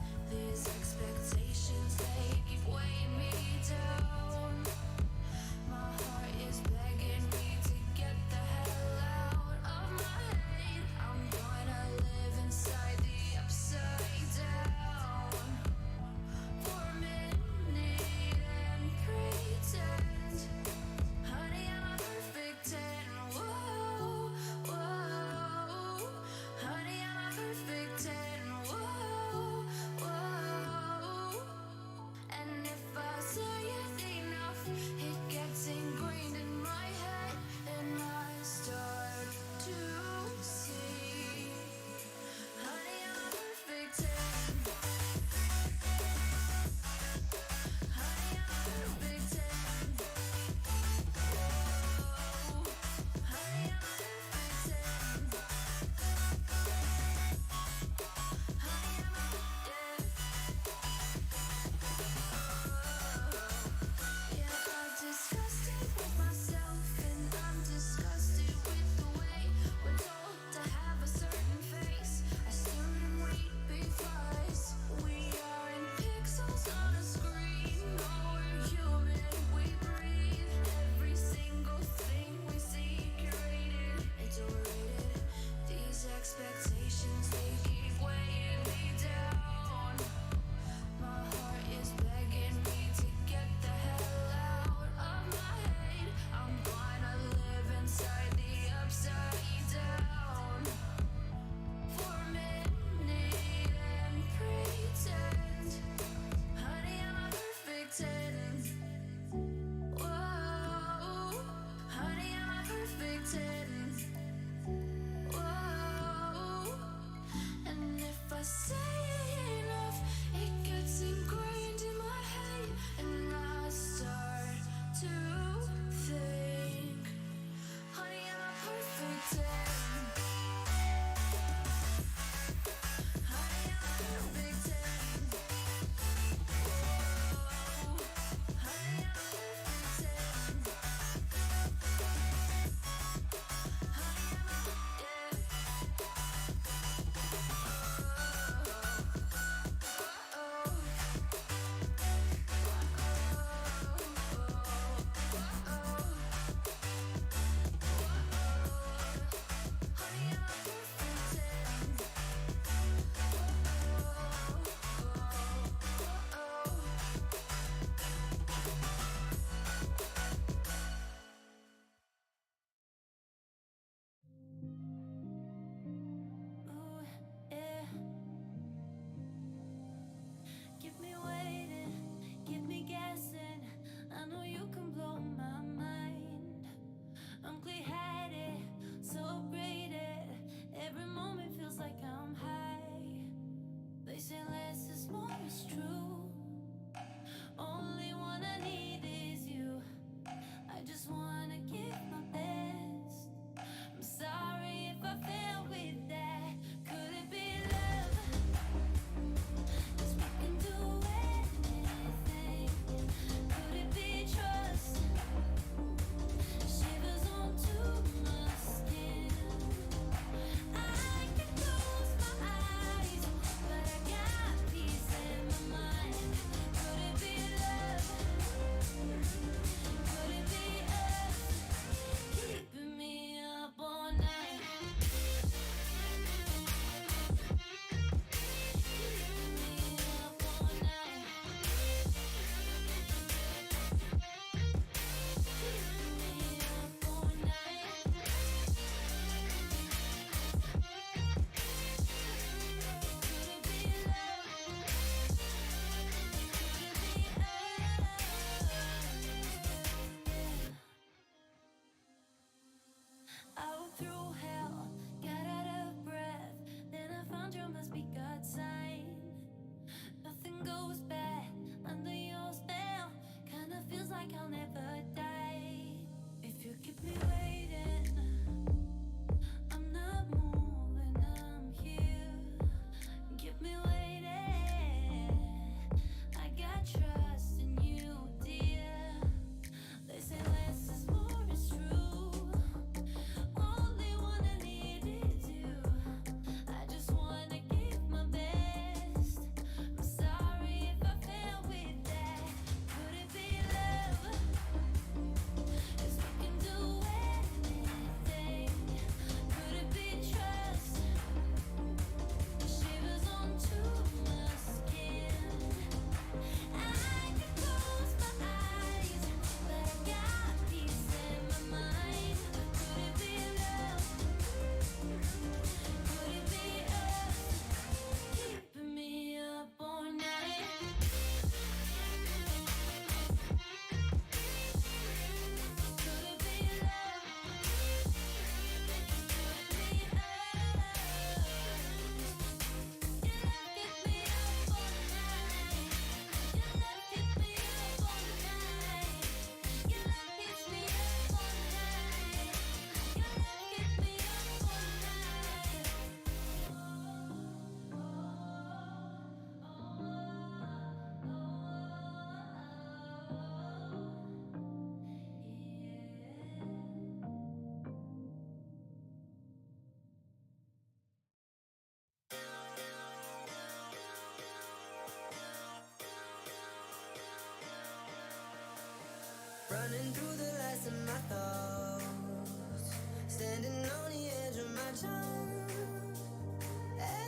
Speaker 2: Running through the lights of my thoughts, standing on the edge of my charm.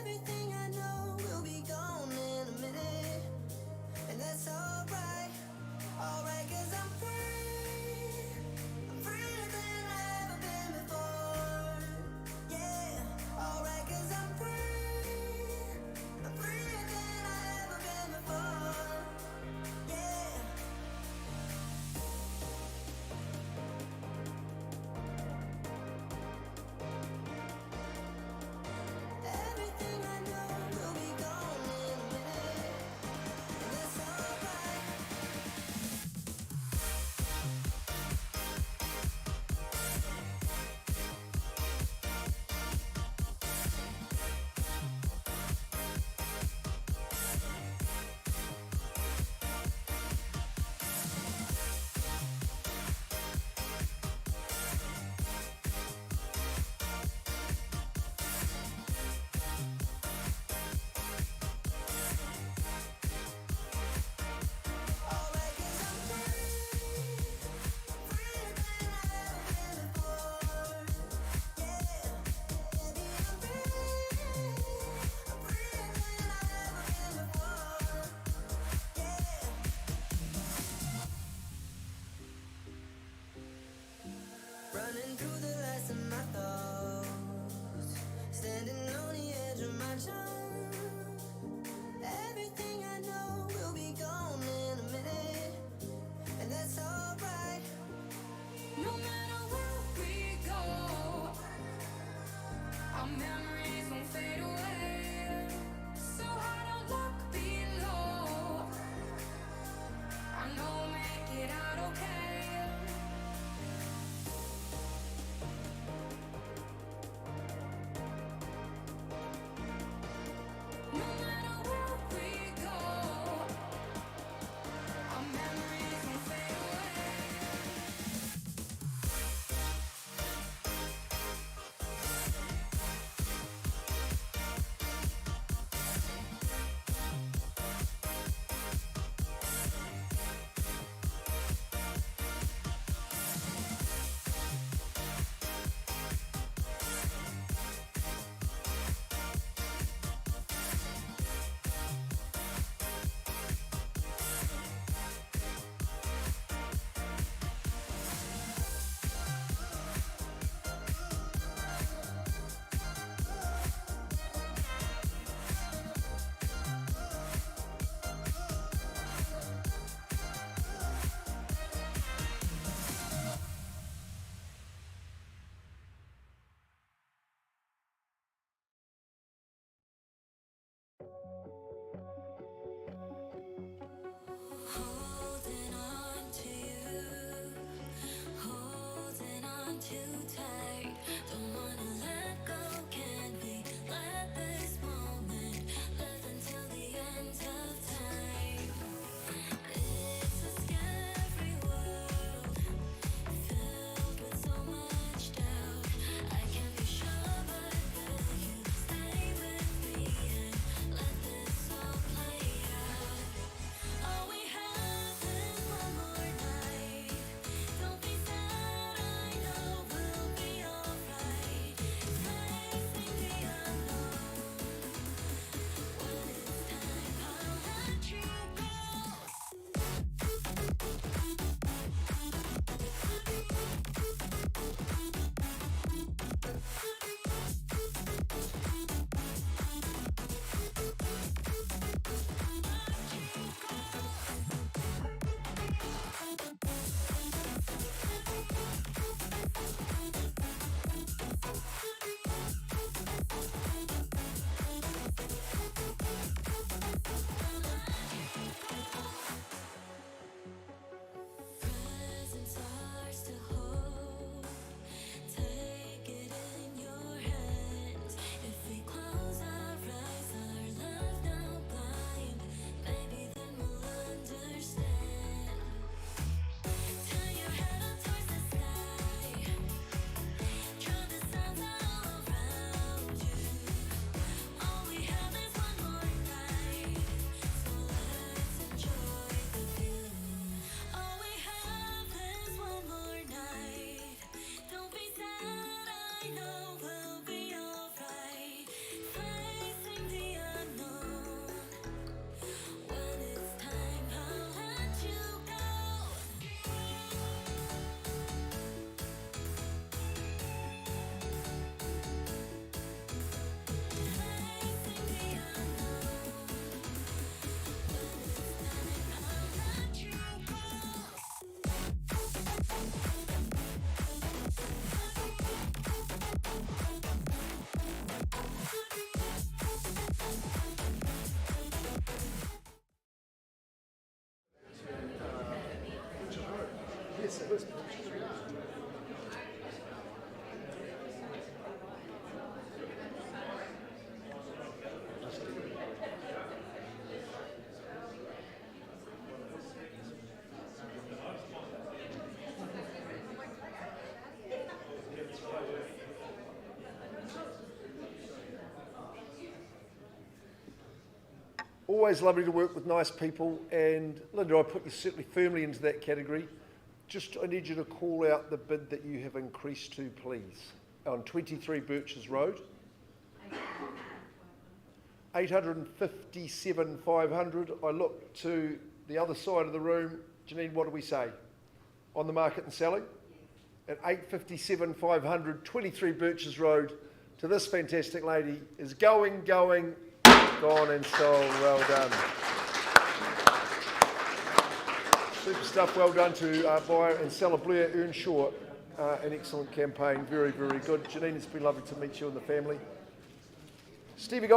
Speaker 2: Everything I know will be gone in a minute, and that's alright, alright, 'cause I'm free. I'm freer than I've ever been before. Yeah, alright, 'cause I'm free. I'm freer than I've ever been before. Yeah. Everything I know will be gone in a minute, and that's alright. Alright, 'cause I'm free. Freer than I've ever been before. Yeah, baby, I'm free. I'm freer than I've ever been before. Yeah. Running through the lights of my thoughts, standing on the edge of my charm. Everything I know will be gone in a minute, and that's alright. No matter where we go, our memories won't fade away. So I don't look below. I know we'll make it out okay.
Speaker 1: Yes, it is. Always lovely to work with nice people, and Linda, I put you certainly firmly into that category. Just, I need you to call out the bid that you have increased to, please. On 23 Birches Road. 857,500. I look to the other side of the room. Janine, what do we say? On the market and selling? At 857,500, 23 Birches Road, to this fantastic lady, is going, gone and sold. Well done. Super stuff. Well done to buyer and seller Blair Earnshaw. An excellent campaign. Very, very good. Janine, it's been lovely to meet you and the family. Stevie Gold.